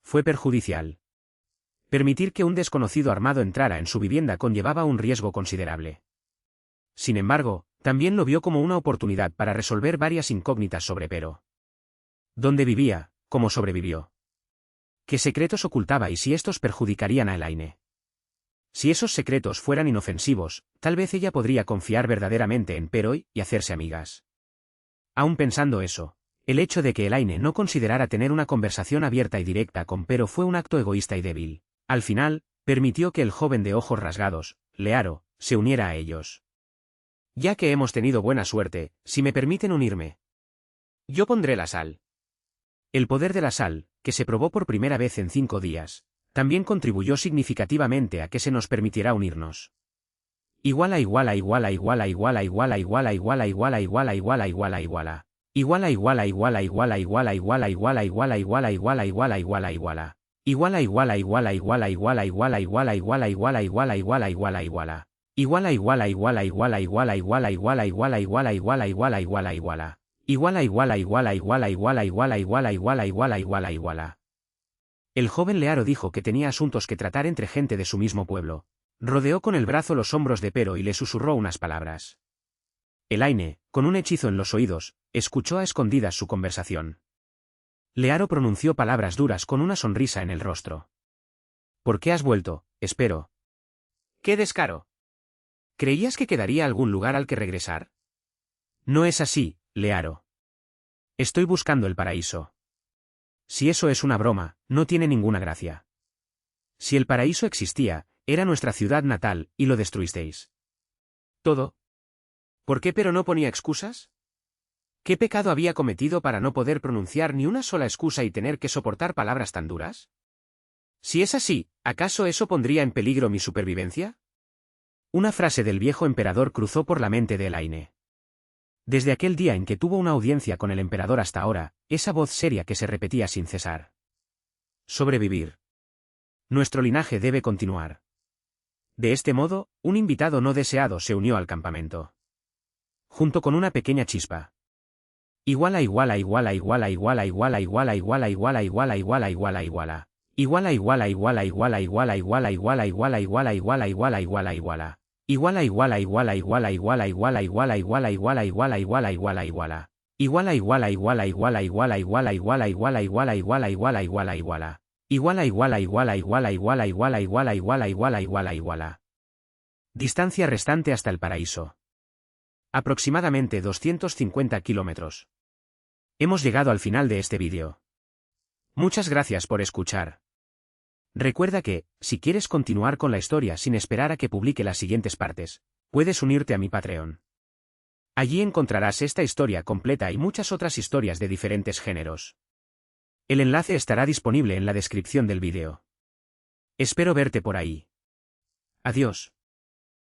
A: Fue perjudicial. Permitir que un desconocido armado entrara en su vivienda conllevaba un riesgo considerable. Sin embargo, también lo vio como una oportunidad para resolver varias incógnitas sobre Pero. ¿Dónde vivía? ¿Cómo sobrevivió? ¿Qué secretos ocultaba y si estos perjudicarían a Elaine? Si esos secretos fueran inofensivos, tal vez ella podría confiar verdaderamente en Pero y hacerse amigas. Aún pensando eso, el hecho de que Elaine no considerara tener una conversación abierta y directa con Pero fue un acto egoísta y débil. Al final, permitió que el joven de ojos rasgados, Learo, se uniera a ellos. Ya que hemos tenido buena suerte, si me permiten unirme. Yo pondré la sal. El poder de la sal, que se probó por primera vez en 5 días, también contribuyó significativamente a que se nos permitiera unirnos. Iguala iguala iguala iguala iguala iguala iguala iguala iguala iguala iguala iguala iguala. Iguala iguala iguala iguala iguala iguala iguala iguala iguala iguala iguala iguala iguala. Iguala iguala iguala iguala iguala iguala iguala iguala iguala iguala iguala iguala iguala. Iguala iguala iguala iguala iguala iguala iguala iguala iguala iguala iguala iguala iguala. Iguala iguala iguala iguala iguala iguala iguala iguala iguala iguala iguala. El joven Learo dijo que tenía asuntos que tratar entre gente de su mismo pueblo. Rodeó con el brazo los hombros de Pero y le susurró unas palabras. Elaine, con un hechizo en los oídos, escuchó a escondidas su conversación. Learo pronunció palabras duras con una sonrisa en el rostro. ¿Por qué has vuelto, Espero? ¡Qué descaro! ¿Creías que quedaría algún lugar al que regresar? No es así, Learo. Estoy buscando el paraíso. Si eso es una broma, no tiene ninguna gracia. Si el paraíso existía, era nuestra ciudad natal, y lo destruisteis. ¿Todo? ¿Por qué Pero no ponía excusas? ¿Qué pecado había cometido para no poder pronunciar ni una sola excusa y tener que soportar palabras tan duras? Si es así, ¿acaso eso pondría en peligro mi supervivencia? Una frase del viejo emperador cruzó por la mente de Elaine. Desde aquel día en que tuvo una audiencia con el emperador hasta ahora, esa voz seria que se repetía sin cesar. Sobrevivir. Nuestro linaje debe continuar. De este modo, un invitado no deseado se unió al campamento. Junto con una pequeña chispa. Iguala iguala iguala iguala iguala iguala iguala iguala iguala iguala iguala iguala iguala. Iguala iguala iguala iguala iguala iguala iguala iguala iguala iguala iguala iguala iguala. Iguala iguala iguala iguala iguala iguala iguala iguala iguala iguala iguala iguala iguala. Iguala iguala iguala iguala iguala iguala iguala iguala iguala iguala iguala iguala iguala. Iguala iguala iguala iguala iguala iguala iguala iguala iguala iguala iguala. Distancia restante hasta el paraíso. Aproximadamente 250 kilómetros. Hemos llegado al final de este vídeo. Muchas gracias por escuchar. Recuerda que, si quieres continuar con la historia sin esperar a que publique las siguientes partes, puedes unirte a mi Patreon. Allí encontrarás esta historia completa y muchas otras historias de diferentes géneros. El enlace estará disponible en la descripción del vídeo. Espero verte por ahí. Adiós.